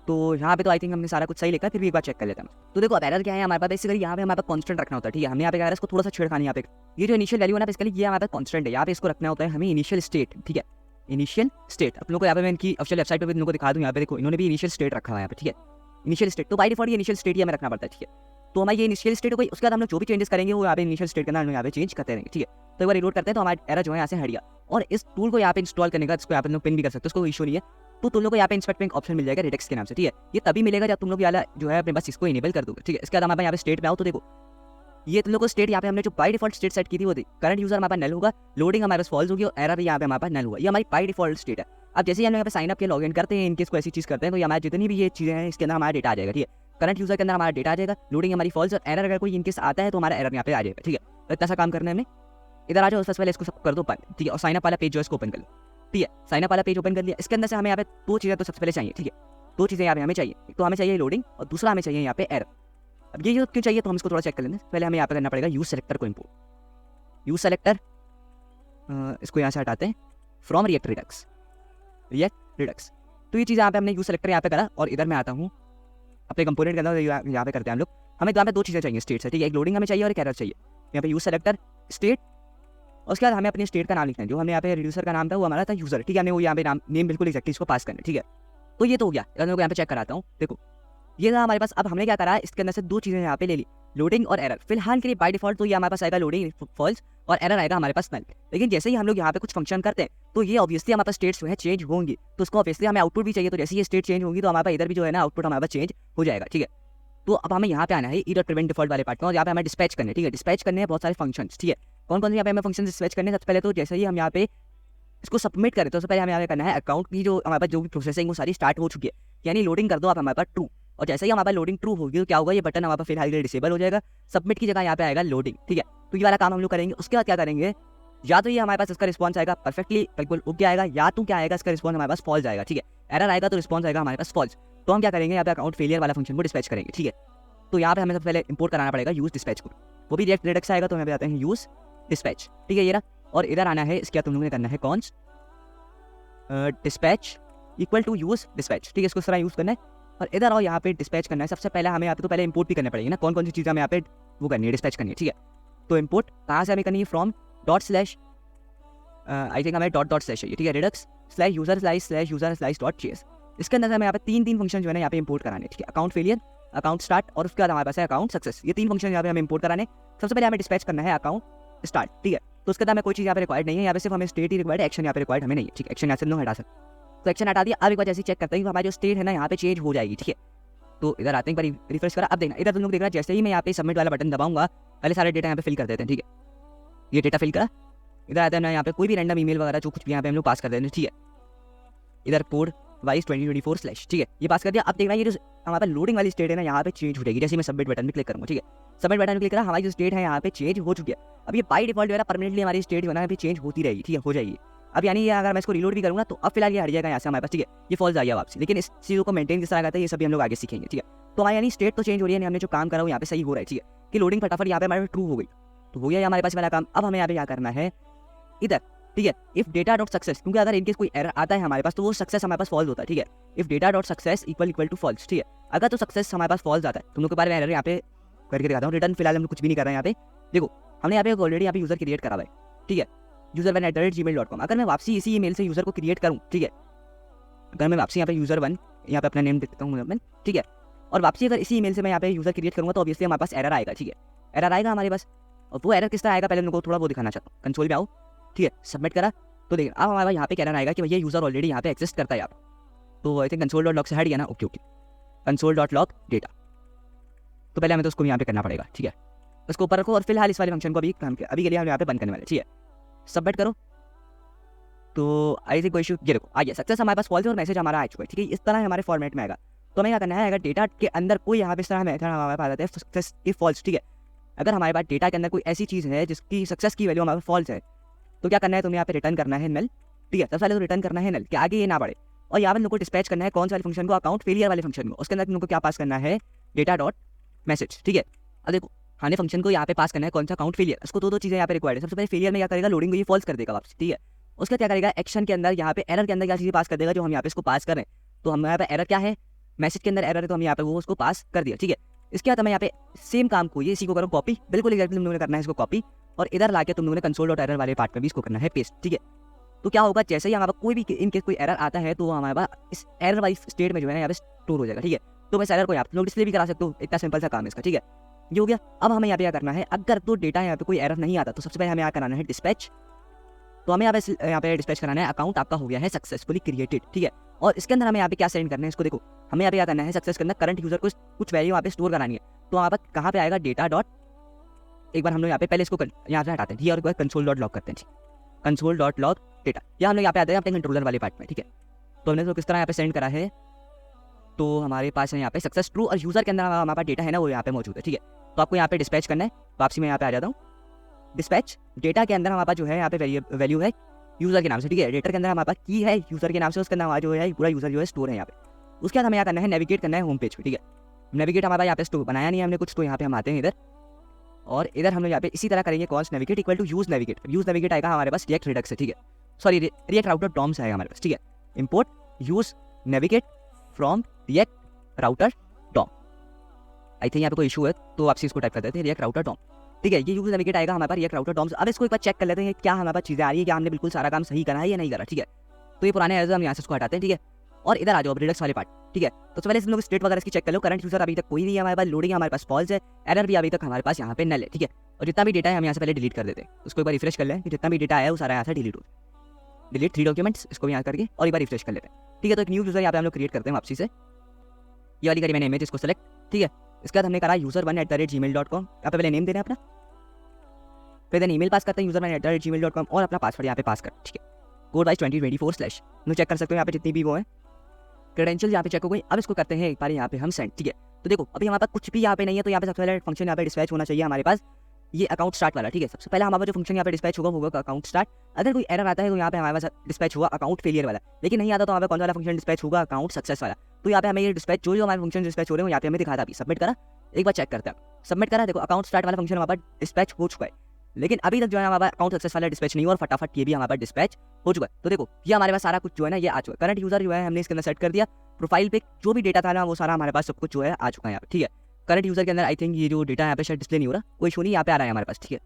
तो यहाँ पे तो आई थिंक हमने सारा कुछ सही लिखा है, फिर भी एक बार चेक कर लेते हैं। तो देखो अब एरर क्या है हमारे पास, बेसिकली यहाँ पे हमारे पास कांस्टेंट रखना होता है, ठीक है। हमने यहाँ पे कहा इसको थोड़ा सा छेड़खानी, यहाँ पे ये जो इनिशियल वैल्यू है ना बेसिकली ये हमारे पास कांस्टेंट है, यहाँ पे इसको रखना होता है हमें इनिशियल स्टेट, ठीक है। इनिशियल स्टेट अपनों को यहाँ पे मैं इनकी ऑफिशियल वेबसाइट पे भी इनको दिखा दूँ, यहाँ पे देखो इन्होंने भी इनिशियल स्टेट रखा हुआ है यहाँ पे, ठीक है। इनिशियल स्टेट तो बाय डिफॉल्ट ये इनिशियल स्टेट ही हमें रखना पड़ता है, ठीक है। तो हमारे ये इनिशियल स्टेट कोई, उसके बाद हम लोग जो भी चेंजेस करेंगे वो यहाँ पे इनिशियल स्टेट के अंदर यहाँ पे चेंज करते रहेंगे, ठीक है। तो एक बार रिलोड करते हैं तो हमारा एरर जो है यहाँ से हट गया। और इस टूल को यहाँ पे इंस्टॉल करने का इसको यहाँ पे पिन भी कर सकते हो, उसको इशू नहीं है। तो तुम लोग को यहाँ पे इंस्पेक्ट में एक ऑप्शन मिल जाएगा रिडक्स के नाम से, ठीक है। ये तभी मिलेगा जब तुम लोग वाला जो है अपने बस इसको इनेबल कर दोगे, ठीक है। इसके बाद हमारे यहाँ पे स्टेट में आओ तो देखो ये तुम लोग को स्टेट यहाँ पे हमने जो बाय डिफॉल्ट स्टेट सेट की थी वो थी करंट यूजर हमारे पास नल होगा, लोडिंग हमारे पास फॉल्स होगी और एरर यहाँ पे हमारे पास नल होगा। ये हमारी बाय डिफॉल्ट स्टेट है। अब जैसे ही हम यहाँ पे साइन अप के लॉगिन करते हैं, इनकेस को ऐसी चीज करते हैं, तो ये हमारे जितनी भी ये चीजें हैं इसके अंदर हमारा डेटा आ जाएगा, ठीक है। करंट यूजर के अंदर हमारा डेटा आ जाएगा, लोडिंग हमारी फॉल्स और एरर अगर कोई इनकेस आता है तो हमारा एरर यहाँ पे आ जाएगा, ठीक है। तो इतना सा काम करना है हमें। इधर आ जाओ, सबसे पहले इसको सब कर दो बंद, ठीक है। और साइन अप वाला पेज जो है इसको ओपन कर लो, ठीक है। साइन अप वाला पेज ओपन कर लिया। इसके अंदर से हमें यहाँ पे दो चीजें तो सबसे पहले चाहिए, ठीक है। दो चीजें यहाँ पे हमें चाहिए, एक तो हमें चाहिए लोडिंग और दूसरा हमें चाहिए यहाँ पे एरर। अब ये क्यों चाहिए तो हम इसको थोड़ा चेक कर लेंगे। पहले हमें यहाँ पे करना पड़ेगा यूज सेलेक्टर को इंपोर्ट। यूज सेलेक्टर इसको यहाँ से हटाते हैं फ्रॉम रिएक्ट रिडक्स। तो ये चीज़ यहाँ पे हमने यूज सेलेक्टर यहाँ पे करा और इधर मैं आता हूँ अपने कंपोनेंट के अंदर, यहाँ पे करते हैं हम लोग। हमें यहाँ पे दो चीज़ें चाहिए स्टेट से, ठीक है। एक लोडिंग हमें चाहिए और एक एरर चाहिए। यहाँ पे यूज सेलेक्टर स्टेट और उसके बाद हमें अपने स्टेट का नाम लिखना है। जो हमने यहाँ पे रिड्यूसर का नाम था वो हमारा था यूजर, ठीक है। हमें वो यहाँ पे नेम बिल्कुल एक्जैक्टली इसको पास करना है, ठीक है। तो ये तो हो गया। मैं यहाँ पे चेक कराता हूँ, देखो ये था हमारे पास। अब हमने क्या करा है, इसके अंदर से दो चीज़ें यहाँ पे ले ली, लोडिंग और एरर। फिलहाल के लिए बाय डिफॉल्ट तो ये हमारे पास आएगा लोडिंग फॉल्स और एरर आएगा हमारे पास नल। लेकिन जैसे ही हम लोग यहाँ पे कुछ फंक्शन करते हैं तो ये ऑब्वियसली हमारे पास स्टेट्स जो है चेंज होंगी, तो उसको ऑब्वियसली हमें आउटपुट भी चाहिए। तो जैसे ये स्टेट चेंज होगी तो हमारे पास इधर भी जो है ना आउटपुट हमारे पास चेंज हो जाएगा, ठीक है। तो अब हमें यहाँ पे आना है प्रिवेंट डिफॉल्ट वाले पार्ट में और यहाँ पे हमें डिस्पैच करने, ठीक है। डिस्पैच करने हैं बहुत सारे फंक्शन, ठीक है। कौन कौन से यहाँ पे हमें फंक्शन डिस्पैच करने हैं? सबसे पहले तो जैसे ही हम यहाँ पे इसको सबमिट करें तो सबसे पहले हमें यहाँ पे करना है अकाउंट की जो हमारे पास जो भी प्रोसेसिंग वो सारी स्टार्ट हो चुकी है, यानी लोडिंग कर दो आप हमारे पास ट्रू। और जैसे ही हमारे पास लोडिंग ट्रू होगी तो क्या होगा, ये बटन हमारे पास फिलहाल के लिए डिसेबल हो जाएगा। सबमिट की जगह यहाँ पे आएगा लोडिंग, ठीक है। तो ये वाला काम हम लोग करेंगे। उसके बाद क्या करेंगे, या तो ये हमारे पास इसका रिस्पॉन्स आएगा परफेक्टली बिल्कुल ओके आएगा, या तो क्या आएगा इसका रिस्पॉन्स हमारे पास फॉल्स आएगा, ठीक है। एरर आएगा तो रिस्पॉन्स आएगा हमारे पास फॉल्स। तो हम क्या करेंगे, यहाँ पे अकाउंट फेलियर वाला फंक्शन को डिस्पैच करेंगे, ठीक है। तो यहाँ पे हमें सबसे पहले इंपोर्ट कराना पड़ेगा यूज डिस्पैच को, वो भी रिएक्ट रिडक्स आएगा। तो यहाँ पे आते हैं यूज डिस्पैच, ठीक है। ये रहा। और इधर आना है, इसके बाद तुम लोगों ने करना है const dispatch equal to use dispatch, ठीक है। इसको इस तरह यूज करना है और इधर आओ यहाँ पे डिस्पैच करना है। सबसे पहले हमें यहाँ पे तो पहले इंपोर्ट भी करने पड़ेगी ना, कौन कौन सी चीज़ें हमें यहाँ पे वो करनी है, डिस्पैच करनी है, ठीक है। तो इंपोर्ट कहाँ से हमें करनी है, from dot slash I think हमें डॉट स्लैश चाहिए, ठीक है। Redux slash user slice dot JS. इसके अंदर हमें यहाँ पे तीन फंक्शन जो है ना यहाँ पे इंपोर्ट कराने, ठीक है। अकाउंट फेलियर, अकाउंट स्टार्ट और उसके बाद हमारे पास है अकाउंट सक्सेस। ये तीन फंक्शन यहाँ पे हमें इंपोर्ट कराने। सबसे पहले हमें डिस्पैच करना है अकाउंट स्टार्ट, ठीक है। तो उसके बाद हमें कोई चीज़ यहाँ पे रिक्वायर्ड नहीं है, यहाँ पे सिर्फ हमें स्टेट ही रिक्वायर्ड है, एक्शन यहाँ पे रिक्वायर्ड हमें नहीं है, ठीक है। एक्शन यहाँ से लोग हटा सकते, तो एक्शन हटा दिया। अब एक बार जैसे चेक करते हैं कि हमारी जो स्टेट है ना यहाँ पे चेंज हो जाएगी, ठीक है। तो इधर आते हैं, एक बार रिफ्रेश करा। अब देखना इधर तुम लोग देख रहा है, जैसे ही मैं यहाँ पे सबमिट वाला बटन दबाऊंगा पहले सारे डेटा यहाँ पे फिल कर देते हैं, ठीक है। ये डेटा फिल करा। इधर आते हैं ना, यहाँ पे कोई भी रैंडम ईमेल वगैरह जो कुछ भी यहाँ पे हम लोग पास कर देते हैं, ठीक है। इधर कोड वाइस 2024 ठीक है, ये पास कर दिया। अब देखना ये जो हमारे पास लोडिंग वाली स्टेट है ना, यहाँ पे चेंज हो जाएगी जैसे मैं सबमिट बटन पे क्लिक करूँगा। ठीक है, सबमिट बटन पे क्लिक करा, हमारी जो स्टेट है यहाँ पे चेंज हो चुकी है। अब ये बाई डिफॉल्ट जो है ना परमानेंटली हमारी स्टेट जो है ना अभी चेंज होती रहेगी। ठीक है, हो जाएगी। अब यानी ये अगर मैं इसको रीलोड भी करूँगा तो अब फिलहाल ये हट जाएगा यहाँ से हमारे पास। ठीक है, ये फॉल्स आ गया वापसी, लेकिन इस चीज़ों को मेंटेन किस तरह करता है ये सभी हम लोग आगे सीखेंगे। ठीक है, तो हमारी यानी स्टेट तो चेंज हो रही है, हमने जो काम करा वो यहाँ पे सही हो रहा है। ठीक है, कि लोडिंग फटाफट यहाँ पे हमारे ट्रू हो गई, तो हो गया हमारे पास वाला काम। अब हमें यहाँ पे क्या करना है इधर। ठीक है, इफ डेटा डॉट सक्सेस, क्योंकि अगर इनकेस कोई एरर आता है हमारे पास तो वो सक्सेस हमारे पास फॉल्स होता है। ठीक है, if data dot success equal to false. ठीक है, अगर तो सक्सेस हमारे पास फॉल्स आता है, तुम लोग के बारे में एरर यहाँ पे करके दिखाता हूँ। रिटर्न फिलहाल हम कुछ भी नहीं कर रहे हैं यहाँ पे। देखो हमने यहाँ पे ऑलरेडी यहाँ पे यूजर क्रिएट करा हुआ है। ठीक है, user1@gmail.com। अगर मैं वापसी इसी ईमेल से यूजर को क्रिएट करूँ, ठीक है, अगर मैं वापसी यहाँ पे user1 यहाँ पे अपना नेम देता हूँ, ठीक है, और वापसी अगर इसी ईमेल से मैं यहाँ पे यूजर क्रिएट करूँगा तो ऑब्वियसली हमारे पास एरर आएगा। ठीक है, एरर आएगा हमारे पास, और वो एरर किस तरह आएगा पहले मेरे को थोड़ा वो दिखाना चाहता हूँ। कंसोल में आओ, ठीक है, सबमिट करा तो देखिए अब हमारे पास यहाँ पे एरर आएगा कि भैया यूजर ऑलरेडी यहाँ पे एग्जिस्ट करता है यहाँ पे। तो आई थिंक console.log से हट गया ना। ओके ओके, console.log डेटा, तो पहले हमें तो उसको यहाँ पे करना पड़ेगा। ठीक है, उसको ऊपर रखो और फिलहाल इस वाले फंक्शन को अभी के लिए हम यहाँ पे बंद करने वाले। ठीक है, सबमिट करो तो आई थिंक कोई इशू, ये देखो आ गया सक्सेस हमारे पास फॉल्स है और मैसेज हमारा आ चुका है। ठीक है, इस तरह हमारे फॉर्मेट में आएगा। तो हमें क्या करना है, अगर डेटा के अंदर कोई यहाँ पे इस तरह मेथड हमारे पास आता है सक्सेस की फॉल्स। ठीक है, अगर हमारे पास डेटा के अंदर कोई ऐसी चीज़ है जिसकी सक्सेस की वैल्यू हमारे पास फॉल्स है तो क्या करना है, तुम्हें यहाँ पे रिटर्न करना है नल। ठीक है, सबसे पहले तो रिटर्न करना है नल कि आगे ये ना बढ़े, और यहाँ पर तुमको डिस्पैच करना है कौन सा वाले फंक्शन को, अकाउंट फेलियर वाले फंक्शन को। उसके अंदर तुमको क्या पास करना है, डेटा डॉट मैसेज। ठीक है, अब देखो हमने फंक्शन को यहाँ पे पास करना है कौन सा, अकाउंट फेलियर। उसको दो चीज़ें यहाँ पे रिक्वायर्ड है। सबसे पहले फेलियर में क्या करेगा, लोडिंग को ये फॉल्स कर देगा वापस। ठीक है, उसका क्या करेगा, एक्शन के अंदर यहाँ पे एरर के अंदर क्या चीज़ें पास कर देगा जो हम यहाँ पे इसको पास करें। तो हम यहाँ पे एरर क्या है, मैसेज के अंदर एरर है, तो हम यहाँ पे वो उसको पास कर दिया। ठीक है, इसके बाद हमें यहाँ पे सेम काम को ये इसी को करो कॉपी, बिल्कुल एग्जैक्टली तुम लोगों ने करना है इसको कॉपी, और इधर लाके तुम लोगों ने console.error वाले पार्ट में भी इसको करना है पेस्ट। ठीक है, तो क्या होगा, जैसे ही हमारे पास कोई भी इनकेस कोई एरर आता है तो वो हमारे पास इस एरर वाली स्टेट में जो है यहाँ पे स्टोर हो जाएगा। ठीक है, तो मैं एरर को यहाँ पे लोग डिस्प्ले भी करा सकते हो, इतना सिंपल सा काम है इसका। ठीक है, ये हो गया। अब हमें यहाँ पे क्या करना है, अगर तो डेटा यहाँ पे कोई एरर नहीं आता तो सबसे पहले हमें यहाँ कराना है डिस्पैच। तो हमें यहाँ पे डिस्पैच कराना है अकाउंट आपका हो गया है सक्सेसफुली क्रिएटेड। ठीक है, और इसके अंदर हमें यहाँ पे क्या सेंड करना है इसको देखो, हमें यहाँ पे क्या करना है, सक्सेस के अंदर करंट यूजर को कुछ वैल्यू यहाँ पे स्टोर करानी है। तो हमारे पास कहाँ पे आएगा, डेटा डॉट, एक बार हम लोग यहाँ पे पहले इसको यहाँ से हटाते हैं। ठीक है, और एक बार console.log करते हैं। console.log डेटा, या हम लोग यहाँ पे आते हैं अपने कंट्रोलर वाले पार्ट में। ठीक है, तो हमने तो किस तरह यहाँ पे सेंड करा है, तो हमारे पास है यहाँ पे सक्सेस ट्रू, और यूजर के अंदर हमारे पास डेटा है ना वो यहाँ पे मौजूद है। ठीक है, तो आपको यहाँ पे डिस्पैच करना है। वापसी में यहाँ पे आ जाता हूँ, डिस्पैच डेटा के अंदर हमारे पास जो है यहाँ पे वैल्यू है यूजर के नाम से। ठीक है, डेटा के अंदर हमारे पास की है यूजर के नाम से, उसके अंदर हमारा जो है पूरा यूजर जो है स्टोर है यहाँ पे। उसके बाद हमें क्या करना है, नेविगेट करना है होम पेज पे। ठीक है, नेविगेट हमारा यहाँ पे स्टोर बनाया नहीं है हमने कुछ, तो यहाँ पे हम आते हैं इधर, और इधर हम लोग यहाँ पे इसी तरह करेंगे const navigate equal to use navigate. Use navigate आएगा हमारे पास रिएक्ट रिडक्स से। ठीक है, सॉरी रिएक्ट राउटर डॉम से आएगा हमारे पास। ठीक है, import use navigate from React router DOM. I think यहाँ पे कोई इशू है तो आपसे इसको टाइप कर देते हैं रिएक्ट राउटर डॉम। ठीक है, ये यूज नेविगेट आएगा हमारे पास रिएक्ट राउटर डॉम से। अब इसको एक बार चेक कर लेते हैं क्या हमारे पास चीज़ें आ रही है, क्या हमने बिल्कुल सारा काम सही करा है या नहीं करा। ठीक है, तो ये पुराने एरर हम यहाँ से इसको हटाते हैं। ठीक है, और इधर आ जाओ रिडक्स वाले पार्ट। ठीक है, तो पहले हम लोग स्टेट वगैरह इसकी चेक कर लो। करंट यूजर अभी तक कोई नहीं है हमारे पास, लोडिंग हमारे पास फॉल्स है, एरर भी अभी तक हमारे पास यहाँ पे नल है। ठीक है, और जितना भी डेटा है हम यहाँ से पहले डिलीट कर देते हैं। उसको एक बार रिफ्रेश कर लें कि जितना भी डेटा है वो सारा यहाँ से डिलीट हो, डिलीट 3 डॉक्यूमेंट्स, इसको भी यहाँ करके और एक बार रिफ्रेश कर लेते हैं। ठीक है, तो एक न्यू यूजर यहाँ पे हम लोग क्रिएट करते हैं वापसी से, ये वाली करी मैंने इमेज इसको सेलेक्ट। ठीक है, इसके बाद हमने करा user1@gmail.com, यहाँ पे पहले नेम देना है अपना, फिर देन ईमेल पास करते हैं user1@gmail.com और अपना पासवर्ड यहाँ पे पास कर। ठीक है, कोड वाइज 2024 नो चेक कर सकते हो यहाँ पे जितनी भी वो है क्रेडेंशियल यहाँ पे चेक हो गई। अब इसको करते हैं एक बार यहाँ पे हम सेंड। ठीक है, तो देखो अभी हमारे पास कुछ भी यहाँ पे नहीं है, तो यहाँ पे सबसे पहले फंक्शन यहाँ पे डिस्पैच होना चाहिए हमारे पास, ये अकाउंट स्टार्ट वाला। ठीक है, सबसे पहले हमारा जो फंक्शन यहाँ पे डिस्पैच होगा अकाउंट स्टार्ट। अगर कोई एरर आता है तो यहाँ पे हमारे पास डिस्पैच होगा अकाउंट फेलियर वाला, लेकिन नहीं आता तो हमारे कौन सा वाला फंक्शन डिस्पैच होगा, अकाउंट सक्सेस वाला। तो यहाँ पे हमें ये डिस्पैच जो हमारे फंक्शन डिस्पैच हो रहे हैं यहाँ पे हमें दिखा था। अभी सबमिट करा, एक बार चेक करते हैं। सबमिट करा, देखो अकाउंट स्टार्ट वाला फंक्शन हमारे पास डिस्पैच हो चुका है, लेकिन अभी तक जो है हमारा अकाउंट सक्सेस वाला डिस्पैच नहीं हुआ, और फटाफट ये भी हमारे पास डिस्पैच हो चुका है। तो देखो ये हमारे पास सारा कुछ जो है ना ये आ चुका है। करंट यूजर जो है हमने इसके अंदर सेट कर दिया, प्रोफाइल पे जो भी डेटा था ना वो सारा हमारे पास सब कुछ जो है आ चुका है यहाँ पे। ठीक है, करंट यूजर के अंदर आई थिंक ये जो डेटा यहाँ पे शायद डिस्प्ले नहीं हो रहा, कोई इशू नहीं, यहाँ पे आ रहा है हमारे पास। ठीक है,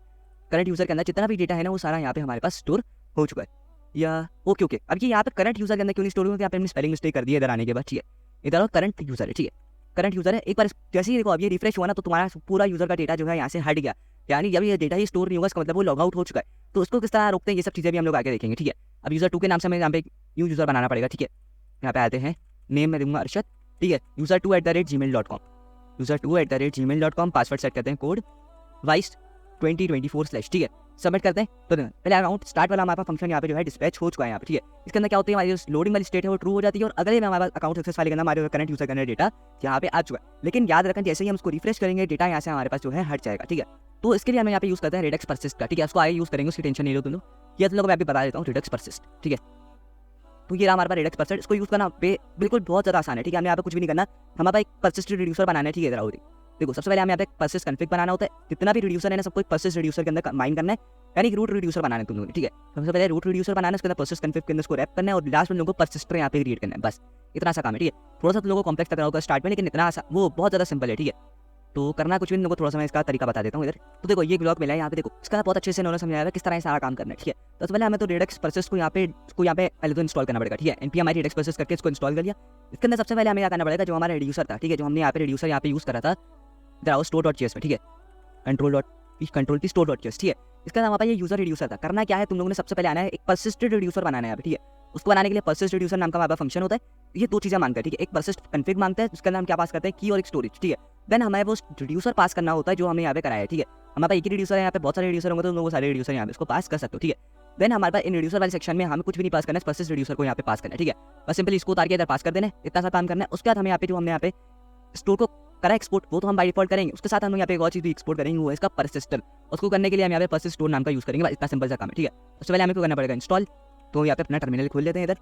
करंट यूजर के अंदर जितना भी डेटा है ना वो सारा यहाँ पे हमारे पास स्टोर हो चुका है। या ओके ओके, अब ये यहाँ पे करंट यूजर के अंदर क्यों नहीं स्टोर हुआ, यहाँ पे हमने स्पेलिंग मिस्टेक कर दी है इधर आने के बाद। ठीक है, इधर करंट यूजर है। ठीक है, करंट यूजर है, एक बार जैसे ही देखो अब ये रिफ्रेश हुआ ना तो तुम्हारा पूरा यूजर का डेटा जो है यहाँ से हट गया, यानी जब ये डेटा ही स्टोर नहीं होगा इसका मतलब वो लॉग आउट हो चुका है। तो उसको किस तरह रोकते हैं ये सब चीज़ें भी हम लोग आगे देखेंगे। ठीक है, अब यूजर 2 के नाम से हमें यहाँ पे न्यू यूजर बनाना पड़ेगा। ठीक है, यहाँ पे आते हैं, नेम में दूंगा अर्शद। ठीक है, user2@gmail.com, user2@gmail.com, पासवर्ड सेट करते हैं कोड वाइस 2024 / ठीक है, सबमिट करते हैं तो पहले अकाउंट स्टार्ट वाला हमारे पास फंक्शन यहाँ पे जो है डिस्पैच हो चुका है यहाँ पे, ठीक है। इसके अंदर क्या होती है, हमारी जो लोडिंग वाली स्टेट है वो ट्रू हो जाती है और अगले में हमारे अकाउंट सक्सेस वाले के अंदर हमारे करंट यूजर करंट डेटा यहाँ पे आ चुका है। लेकिन याद रखें जैसे ही हम उसको रिफ्रेश करेंगे डेटा यहाँ से हमारे पास जो है हट जाएगा, ठीक है। तो इसके लिए हम यहाँ पे यूज करते हैं रेडेक्स परसिस्ट का, ठीक है। उसको आगे यूज करेंगे, उसकी टेंशन नहीं लो तुम लोग, ये तुम लोग मैं अभी बता देता हूँ रेडेक्स परसिस्ट, ठीक है। तो ये रहा हमारे पास रेडेक्स परसिस्ट, इसको यूज करना बिल्कुल बहुत ज़्यादा आसान है, ठीक है। हमें यहाँ पे कुछ भी नहीं करना, हमारे पास एक परसिस्टेंट रिड्यूसर बनाना है, ठीक है। इधर आओ देखो, सबसे पहले हमें यहाँ पे परसिस्ट कॉन्फ़िग बनाना होता है। जितना भी रिड्यूसर है ना सबको एक परसिस्ट रिड्यूसर के अंदर कंबाइन करना है, यानी कि रूट रिड्यूसर बनाना है तुम लोगों ने, ठीक है। सबसे पहले रूट रिड्यूसर बनाना है, उसके अंदर परसिस्ट कॉन्फ़िग के अंदर उसको रैप करना है और लास्ट में लोगों को परसिस्टर यहाँ पे क्रिएट करना है, बस इतना सा काम है, ठीक है। थोड़ा सा तुम लोगों को कॉम्प्लेक्स लग रहा होगा स्टार्ट में, लेकिन इतना वो बहुत ज़्यादा सिंपल है, ठीक है। तो करना कुछ भी नहीं, थोड़ा सा मैं इसका तरीका बता देता हूँ इधर। तो देखो ये ब्लॉग मिला है यहाँ पे, देखो इसका बहुत अच्छे से उन्होंने समझाया है किस तरह सारा काम करना है, ठीक है। तो पहले हमें तो रेडेक्स परसिस्ट को यहाँ पे पहले तो इंस्टॉल करना पड़ेगा, ठीक है। npm रेडेक्स परसिस्ट करके इसको इंस्टॉल कर लिया। इसके अंदर सबसे पहले हमें क्या करना पड़ेगा, जो हमारा रिड्यूसर था, ठीक है, जो हमने यहाँ पे रिड्यूसर यहाँ पे यूज़ करा था store.js में, ठीक है, कंट्रोल की store.js, ठीक है। इसका हमारे पास ये यूजर रिड्यूसर था। करना क्या है, तुम लोगों ने सबसे पहले आना है एक परसिस्टेड रिड्यूसर बनाना है यहाँ पे, ठीक है। उसको बनाने के लिए परसिस्ट रिड्यूसर नाम का हमारे पास फंक्शन होता है। ये दो चीज़ें मांगता है, ठीक है। एक परसिस्ट कॉन्फ़िग मांगता है, उसके अंदर हम क्या पास करते हैं, की और एक स्टोरेज, ठीक है। देन हमें वो रिड्यूसर पास करना होता है जो हमने यहाँ पे कराया है, ठीक है। हमारे पास एक ही रिड्यूसर है, यहाँ पे बहुत सारे रिड्यूसर होंगे तो लोगों सारे रिड्यूसर यहाँ पे इसको पास कर सकते हो, ठीक है। देन हमारे पास इन रिड्यूसर वाले सेक्शन में हमें कुछ भी नहीं पास करना है, परसिस्ट रिड्यूसर को यहाँ पे पास करना है, ठीक है। बस सिंपली इसको उतार के इधर पास कर देना है, इतना सा काम करना है। उसके बाद हमें यहाँ पे जो हमने यहाँ पे स्टोर को करा एक्सपोर्ट, वो तो हम बाय डिफॉल्ट करेंगे। उसके साथ हम यहाँ पे एक और चीज़ एक्सपोर्ट करेंगे, वो है इसका परसिस्टर। उसको करने के लिए हम यहाँ पे परसिस्ट स्टोर नाम का यूज़ करेंगे, इतना सिंपल सा काम है, ठीक है। उससे पहले हमें क्या करना पड़ेगा, इंस्टॉल। तो यहाँ पे अपना टर्मिनल खोल लेते हैं इधर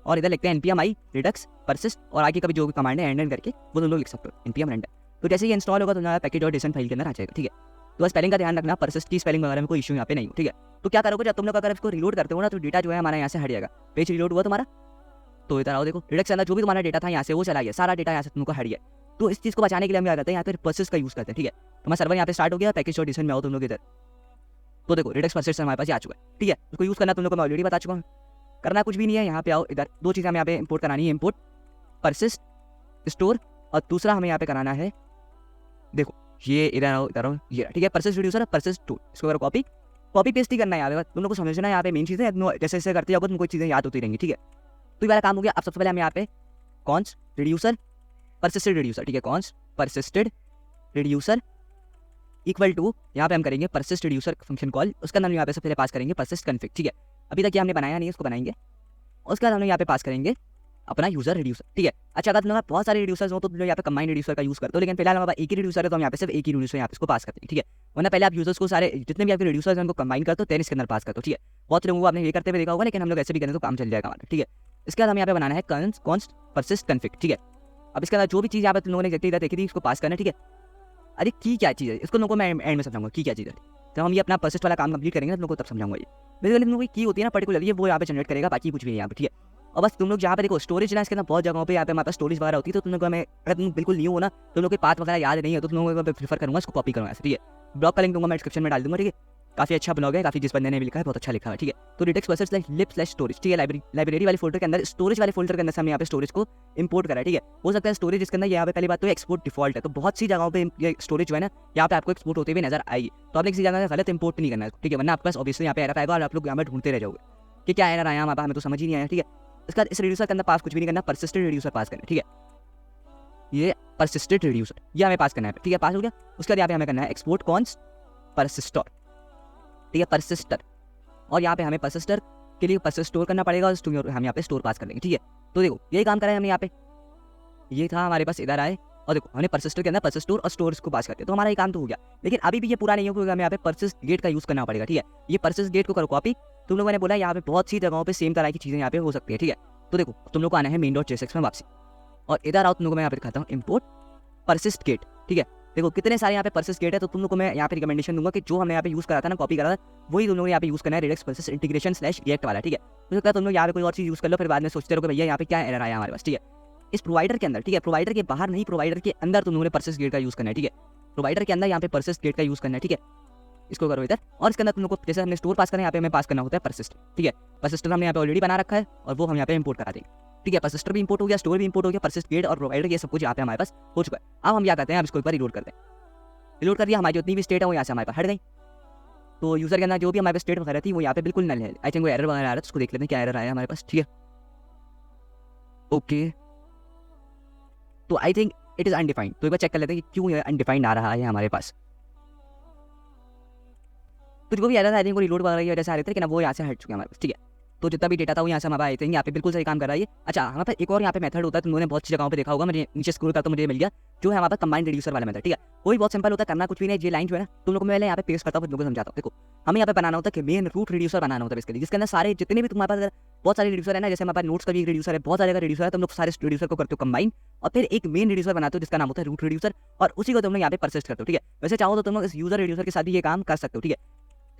और इधर लिखते हैं npm रेडेक्स परसिस्ट और आगे कभी जो भी कमांड है एंड करके वो तुम लोग लिख सकते हो npm रेंडर। तो जैसे ही इंस्टॉल होगा तो तुम्हारा पैकेज.json फाइल के अंदर आ जाएगा, ठीक है। तो स्पेलिंग का ध्यान रखना, परसिस्ट की स्पेलिंग वगैरह में कोई इशू यहाँ पे नहीं हो, ठीक है। तो क्या करोगे, जब तुम लोग अगर इसको रिलोड करते हो ना तो डेटा जो है हमारा यहाँ से हट जाएगा। पेज रिलोड हुआ तुम्हारा, तो इधर आओ, देखो रेडेक्स के अंदर जो भी तुम्हारा डेटा था यहाँ से वो चला गया, सारा डेटा यहाँ से तुमको हट गया। तो इस चीज़ को बचाने के लिए हम क्या करते हैं, यहाँ पे परसिस्ट का यूज़ करते हैं, ठीक है। तो हमारा सर्वर यहाँ पे स्टार्ट हो गया, पैकेज.json में आओ तुम लोग इधर। तो देखो रेडेक्स परसिस्ट हमारे पास आ चुका है, ठीक है। उसको यूज़ करना तुम लोग को मैं ऑलरेडी बता चुका हूँ। करना कुछ भी नहीं है, यहाँ पे आओ इधर, दो चीज़ें हमें यहाँ पे इंपोर्ट करानी है, इंपोर्ट परसिस्ट स्टोर और दूसरा हमें यहाँ पे कराना है, देखो ये इधर आओ ये, ठीक है, परसिस्ट रिड्यूसर परसिस्ट स्टोर। इसको अगर कॉपी पेस्ट ही करना है यहाँ पे, तुम लोग को समझना है यहाँ पे मेन चीज़ है, जैसे जैसे करते जाओगे तुमको चीज़ें याद होती रहेंगी, ठीक है। तो ये वाला काम हो गया। अब सबसे पहले हम यहाँ पे कॉन्स रिड्यूसर परसिस्टेड रिड्यूसर, ठीक है, const persisted reducer equal to यहाँ पे हम करेंगे परसिस्ट रिड्यूसर फंक्शन कॉल। उसका नाम यहाँ पे सबसे पहले पास करेंगे परसिस्ट कॉन्फ़िग, ठीक है। अभी तक ये हमने बनाया नहीं है, इसको बनाएंगे। उसके बाद हम यहाँ पे पास करेंगे अपना यूजर रिड्यूसर, ठीक है। अच्छा, अगर तुम लोग बहुत सारे रिड्यूसर्स हो तो तुम लोग यहाँ पे कंबाइंड रिड्यूसर का यूज करते हो, लेकिन फिलहाल हमारे एक ही रिड्यूसर है तो हम यहाँ पे सिर्फ एक ही रिड्यूसर यहाँ पे इसको पास करते हैं, ठीक है। वरना पहले आप यूजर्स को सारे जितने भी आपके रिड्यूसर्स हैं उनको कंबाइन करते हो, देन इसके अंदर पास करते हो, ठीक है। बहुत लोगों को आपने ये करते हुए देखा होगा, लेकिन हम लोग ऐसे भी करें तो काम चल जाएगा हमारा, ठीक है। इसके बाद हम यहाँ पे बनाना है कॉन्स्ट परसिस्ट कॉन्फ़िग, ठीक है। अब इसके बाद जो भी चीज़ यहाँ पे तुम लोगों ने देखी थी इसको पास करना है, ठीक है। अरे की क्या चीज़ है, इसको लोगों को मैं एंड में समझाऊंगा की क्या चीज़ है। जब हम ये अपना परसिस्ट वाला काम कंप्लीट करेंगे तो लोगों को तब समझाऊंगा। ये बेसिकली तुम लोगों की होती है ना पर्टिकुलर, ये वो यहाँ पे जनरेट करेगा, बाकी कुछ भी नहीं यहाँ पे, ठीक है। और बस तुम लोग जहाँ पे देखो स्टोरेज ना, इसके अंदर बहुत जगहों पे यहाँ पे हमारे पास स्टोरेज वगैरह होती है, तो तुम लोग को मैं अगर तुम बिल्कुल नहीं हो ना, तुम लोग के पाथ वगैरह याद नहीं है तो तुम लोगों को प्रीफर करूँगा इसको कॉपी करूँगा ऐसे, ठीक है। ब्लॉग का लिंक दूंगा मैं डिस्क्रिप्शन में डाल दूंगा, ठीक है। काफ़ी अच्छा ब्लॉग है, काफ़ी जिस बंदे ने भी लिखा है बहुत अच्छा लिखा है, ठीक है। तो रेडेक्स परसिस्ट lib/स्टोरेज, ठीक है, लाइब्रेरी वाले फोल्डर के अंदर स्टोरेज वाले फोल्डर के अंदर से हमने यहाँ पे स्टोरेज को इंपोर्ट करा है, ठीक है। हो सकता है स्टोरेज इसके अंदर यहाँ पे पहली बात तो एक्सपोर्ट डिफॉल्ट है, तो बहुत सी जगहों पे ये स्टोरेज जो है ना यहाँ पे आपको एक्सपोर्ट होते हुए नजर आएगी, तो आपने किसी जगह गलत इंपोर्ट नहीं करना है, ठीक है। वरना आपके पास ऑब्वियसली यहाँ पे एरर आएगा और आप लोग यहाँ पे ढूंढते रह जाओगे कि क्या एरर आया, हमें तो समझ ही नहीं आया, ठीक है। इसके बाद इस रिड्यूसर के अंदर पास कुछ भी नहीं करना, परसिस्टेड रिड्यूसर पास करना है, ठीक है। ये परसिस्टेड रिड्यूसर ये हमें पास करना है, ठीक है, पास हो गया। उसके बाद यहाँ पे हमें करना है एक्सपोर्ट कॉन्स परसिस्टर, ठीक है, परसिस्टर। और यहाँ पे हमें परसिस्टर के लिए परसिस्ट स्टोर करना पड़ेगा और हम यहाँ पे स्टोर पास कर देंगे, ठीक है। तो देखो यही काम करा है हमने यहाँ पे, ये था हमारे पास, इधर आए और देखो हमने परसिस्टर के अंदर परसिस्ट स्टोर और स्टोर को पास करते, तो हमारा ये काम तो हो गया। लेकिन अभी भी ये पूरा नहीं हो, क्योंकि हमें यहाँ पे परसिस्ट गेट का यूज करना पड़ेगा, ठीक है। ये परसिस्ट गेट को करो कॉपी। तुम लोगों ने बोला यहाँ पे बहुत सी जगहों पे सेम तरह की चीजें यहाँ पे हो सकती है, ठीक है। तो देखो तुम लोग को आना है main.jsx में वापसी, और इधर आओ, तुम लोग को मैं यहाँ पे दिखाता हूँ इंपोर्ट परसिस्ट गेट, ठीक है। देखो कितने सारे यहाँ पे परसिस्ट गेट है, तो तुम लोग को मैं यहाँ पे रिकमेंडेशन दूंगा कि जो हमने यहाँ पे यूज करा था ना, कॉपी करा था, वही तुम लोग यहाँ पे यूज करना है, रेडेक्स परसिस्ट इंटीग्रेशन /react वाला, ठीक है। हो सकता है तुम लोग यहाँ पे कोई और चीज यूज कर लो, फिर बाद में सोचते रहो कि भैया यहाँ पे क्या एरर आया हमारे पास, ठीक है। इस प्रोवाइडर के अंदर, ठीक है, प्रोवाइडर के बाहर नहीं, प्रोवाइडर के अंदर तुम लोगों ने परसिस्ट गेट का यूज करना है, ठीक है। प्रोवाइडर के अंदर यहाँ पे परसिस्ट गेट का यूज करना है, ठीक है। इसको करो इधर, और इसके अंदर तुम लोग को जैसे हमने स्टोर पास करना है, यहाँ पे हमें पास करना होता है परसिस्ट, ठीक है। परसिस्टर हमने यहाँ पे ऑलरेडी बना रखा है और वो हम यहाँ पे इंपोर्ट करा देंगे, ठीक है। परसिस्टर भी इंपोर्ट हो गया, स्टोर भी इंपोर्ट हो गया, परसिस्ट गेट और प्रोवाइडर ये सब कुछ यहाँ पे हमारे पास हो चुका है। अब हम क्या करते हैं, अब इसको एक बार रिलोड करते हैं। रिलोड कर दिया, हमारी जितनी भी स्टेट है वो यहाँ से हमारे पास हट गई। तो यूजर के अंदर जो भी हमारे पास स्टेट वगैरह थी वो यहाँ पे बिल्कुल नल है। आई थिंक वो एरर वगैरह आ रहा है, उसको देख लेते हैं क्या एरर आया हमारे पास, ठीक है। ओके, तो I think it is undefined, तो एक बार चेक कर लेते हैं कि क्यों ये अनडिफाइंड आ रहा है हमारे पास। तो जो भी एरर आई थिंक वो रिलोड वगैरह की वजह से आ रहे थे, लेकिन अब वो यहाँ से हट चुके हैं हमारे पास, ठीक है। तो जितना भी डेटा था वो यहाँ से हमारे आए थे, यहाँ पे बिल्कुल सही काम कर रहा है ये। अच्छा, हमारे पास एक और यहाँ पे मेथड होता है, तुम लोगों ने बहुत सी जगहों पे देखा होगा, मुझे नीचे स्क्रॉल करता तो मुझे मिल गया, जो है हमारे पास कंबाइंड रिड्यूसर वाला मेथड, ठीक है। कोई बहुत सिंपल होता है, करना कुछ भी नहीं, ये लाइन जो है ना तुम लोगों को मैं यहाँ पे पेस्ट करता हूँ, तुम लोगों को समझाता हूँ। देखो, हमें यहाँ पे बनाना होता है कि मेन रूट रिड्यूसर बनाना होता है इसके लिए, जिसके अंदर सारे जितने भी तुम्हारे पास बहुत सारे रिड्यूसर है ना, जैसे हमारे पास नोट्स का भी एक रिड्यूसर है, बहुत सारे का रिड्यूसर है, तुम लोग सारे रिड्यूसर को करते हो कंबाइन और फिर एक मेन रिड्यूसर बनाते हो जिसका नाम होता है रूट रिड्यूसर, और उसी को तुम लोग यहाँ पे परसिस्ट करते हो, ठीक है। वैसे चाहो तो तुम लोग इस यूजर रिड्यूसर के साथ भी ये काम कर सकते हो, ठीक है।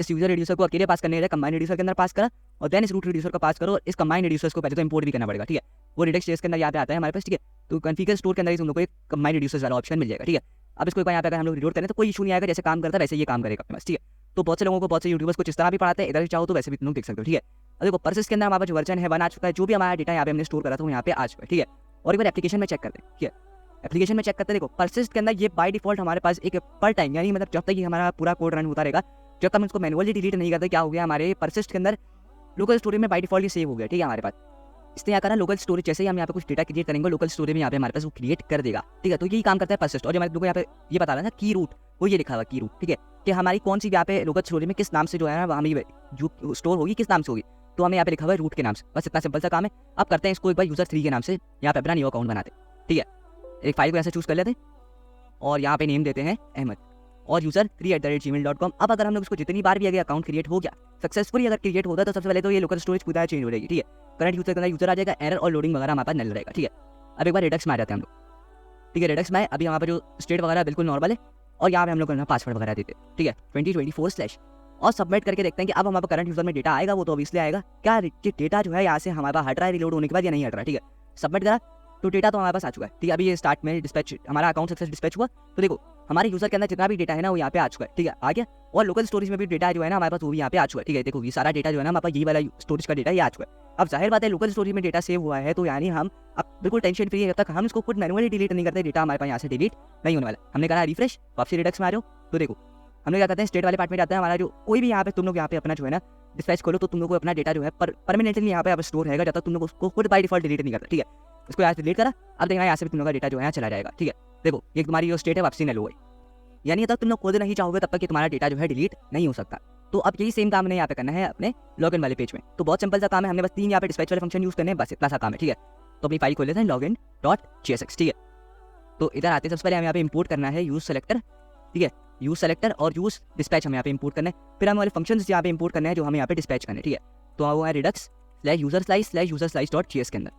इस यूजर रिड्यूसर को अकेले पास करने के कंबाइन रिड्यूसर के अंदर पास करा और देन इस रूट रिड्यूसर को पास करो, और इस कंबाइन रिड्यूसर को पहले तो इंपोर्ट भी करना पड़ेगा, ठीक है। वो रिडक्स के अंदर यहाँ पे आता है हमारे पास, ठीक है। तो कॉन्फिगर स्टोर के अंदर तुम लोग को एक कंबाइन रिड्यूसर वाला ऑप्शन मिल जाएगा, ठीक है। अब इसको यहाँ पे अगर हम लोग रिलोड करें तो कोई इशू नहीं आएगा, जैसे काम करता है वैसे ये काम करेगा अपने पास, ठीक है। तो बहुत से लोगों को, बहुत से यूट्यूबर्स को इस तरह भी पढ़ाते हैं, इधर चाहो तो वैसे भी तुम लोग देख सकते हो, ठीक है। और देखो, परसिस्ट के अंदर हमारा जो वर्जन है 1 आ चुका है, जो भी हमारा डेटा यहाँ पे हमने स्टोर करा था वो यहाँ पे आ चुका है, ठीक है। और एक बार एप्लीकेशन में चेक करते हैं, ठीक है। एप्लीकेशन में चेक करते हैं, देखो परसिस्ट के अंदर ये बाय डिफॉल्ट हमारे पास एक पर टाइम, यानी मतलब जब तक ये हमारा पूरा कोड रन होता रहेगा, जब तक हम इसको मैनुअली डिलीट नहीं करते, क्या हो गया हमारे परसिस्ट के अंदर लोकल स्टोरेज में बाय डिफॉल्ट ये सेव हो गया, ठीक है हमारे पास। इसने क्या करा, लोकल स्टोरेज जैसे ही हम यहाँ पे कुछ डेटा क्रिएट करेंगे, लोकल स्टोरेज में यहाँ पे हमारे पास वो क्रिएट कर देगा, ठीक है। तो यही काम करता है परसिस्ट। और जो हमारे लोग यहाँ पे ये बता रहा था की रूट, वो ये लिखा हुआ की रूट, ठीक है, कि हमारी कौन सी यहाँ पे लोकल स्टोरेज में किस नाम से जो है ना हमें जो स्टोर होगी किस नाम से होगी, तो हमें यहाँ पे लिखा हुआ है रूट के नाम से। बस इतना सिंपल सा काम है। अब करते हैं इसको एक बार यूजर 3 के नाम से यहाँ पे अपना न्यू अकाउंट बनाते हैं, ठीक है। एक फाइल को ऐसे चूज कर लेते और यहाँ पे नेम देते हैं अहमद और यूजर 3@gmail.com। अब अगर हम लोग इसको जितनी बार भी अगर अकाउंट क्रिएट हो गया सक्सेसफुली, अगर क्रिएट होता है तो सबसे पहले तो ये लोकल स्टोरेज पूरा चेंज हो जाएगी, ठीक है। करंट यूजर के अंदर यूजर आ जाएगा, एरर और लोडिंग वगैरह हमारे पास नल रहेगा, ठीक है। अब एक बार रिडक्स में आ जाते हैं हम लोग, ठीक है। रिडक्स में अभी हमारे पास जो स्टेट वगैरह बिल्कुल नॉर्मल है, और यहाँ पे हम लोग पासवर्ड वगैरह देते हैं, ठीक है, 2024/ और सबमिट करके देखते हैं कि अब हमारे करंट यूजर में डेटा आएगा। वो तो ऑब्वियसली आएगा, क्या डेटा जो है यहाँ से हमारे पास हट रहा है रिलोड होने के बाद या नहीं हट रहा है, ठीक है। सबमिट करा तो डेटा तो हमारे पास आ चुका है, ठीक है। अभी ये स्टार्ट में डिस्पैच हमारा अकाउंट सक्सेस डिस्पैच हुआ, तो देखो हमारे यूजर के अंदर जितना भी डेटा है ना वो यहाँ पे आ चुका है, ठीक है, आ गया। और लोकल स्टोरेज में भी डेटा जो है ना हमारे पास वो भी यहाँ पे आ चुका है, ठीक है। देखो ये सारा डेटा जो है ना हमारे पास ये वाला स्टोरेज का डेटा ये आ चुका है। अब जाहिर बात है लोकल स्टोरेज में डेटा सेव हुआ है, तो यानी हम अब बिल्कुल टेंशन फ्री है, जब तक हम इसको खुद मैनुअली डिलीट नहीं करते डेटा हमारे पास यहाँ से डिलीट नहीं होने वाला। हमने कहा रिफ्रेश, वापसी रिडक्स में आ रहे हो, तो देखो हम लोग क्या करते हैं, स्टेट वाले पार्ट में जाते हैं। हमारा जो कोई भी यहाँ पे तुम लोग यहाँ पे अपना जो है ना डिस्पैच खोलो, तो तुम लोग को अपना डेटा जो है परमानेंटली यहाँ पे स्टोर रहेगा, जब तक तुम लोग उसको खुद बाय डिफॉल्ट डिलीट नहीं करते, ठीक है। इसको यहाँ से डिलीट करा, अब देखना यहाँ से भी तुम लोग का डेटा जो है चला जाएगा, ठीक है। देखो ये तुम्हारी जो स्टेट है वापसी नल हो गई, यानी तक तुम लोग खुद नहीं चाहोगे तब तक कि तुम्हारा डेटा जो है डिलीट नहीं हो सकता। तो अब यही सेम काम हमने यहाँ पे करना है अपने लॉगिन वाले पेज में। तो बहुत सिंपल सा काम है, हमने बस 3 यहाँ पे डिस्पैच वाले फंक्शन यूज करने हैं, बस इतना सा काम है, ठीक है। तो अपनी फाइल खोल लेते हैं login.csx, ठीक है। तो इधर आते हैं, सबसे पहले हमें यहाँ पे इंपोर्ट करना है यूज सेलेक्टर, ठीक है। यूज सेलेक्टर और यूज डिस्पैच हमें यहाँ पे इंपोर्ट करना है। फिर हम वाले फंक्शंस यहाँ पे इंपोर्ट करने हैं जो हमें यहाँ पे डिस्पैच करने हैं, ठीक है। तो वो है redux/user/user/slice.js के अंदर,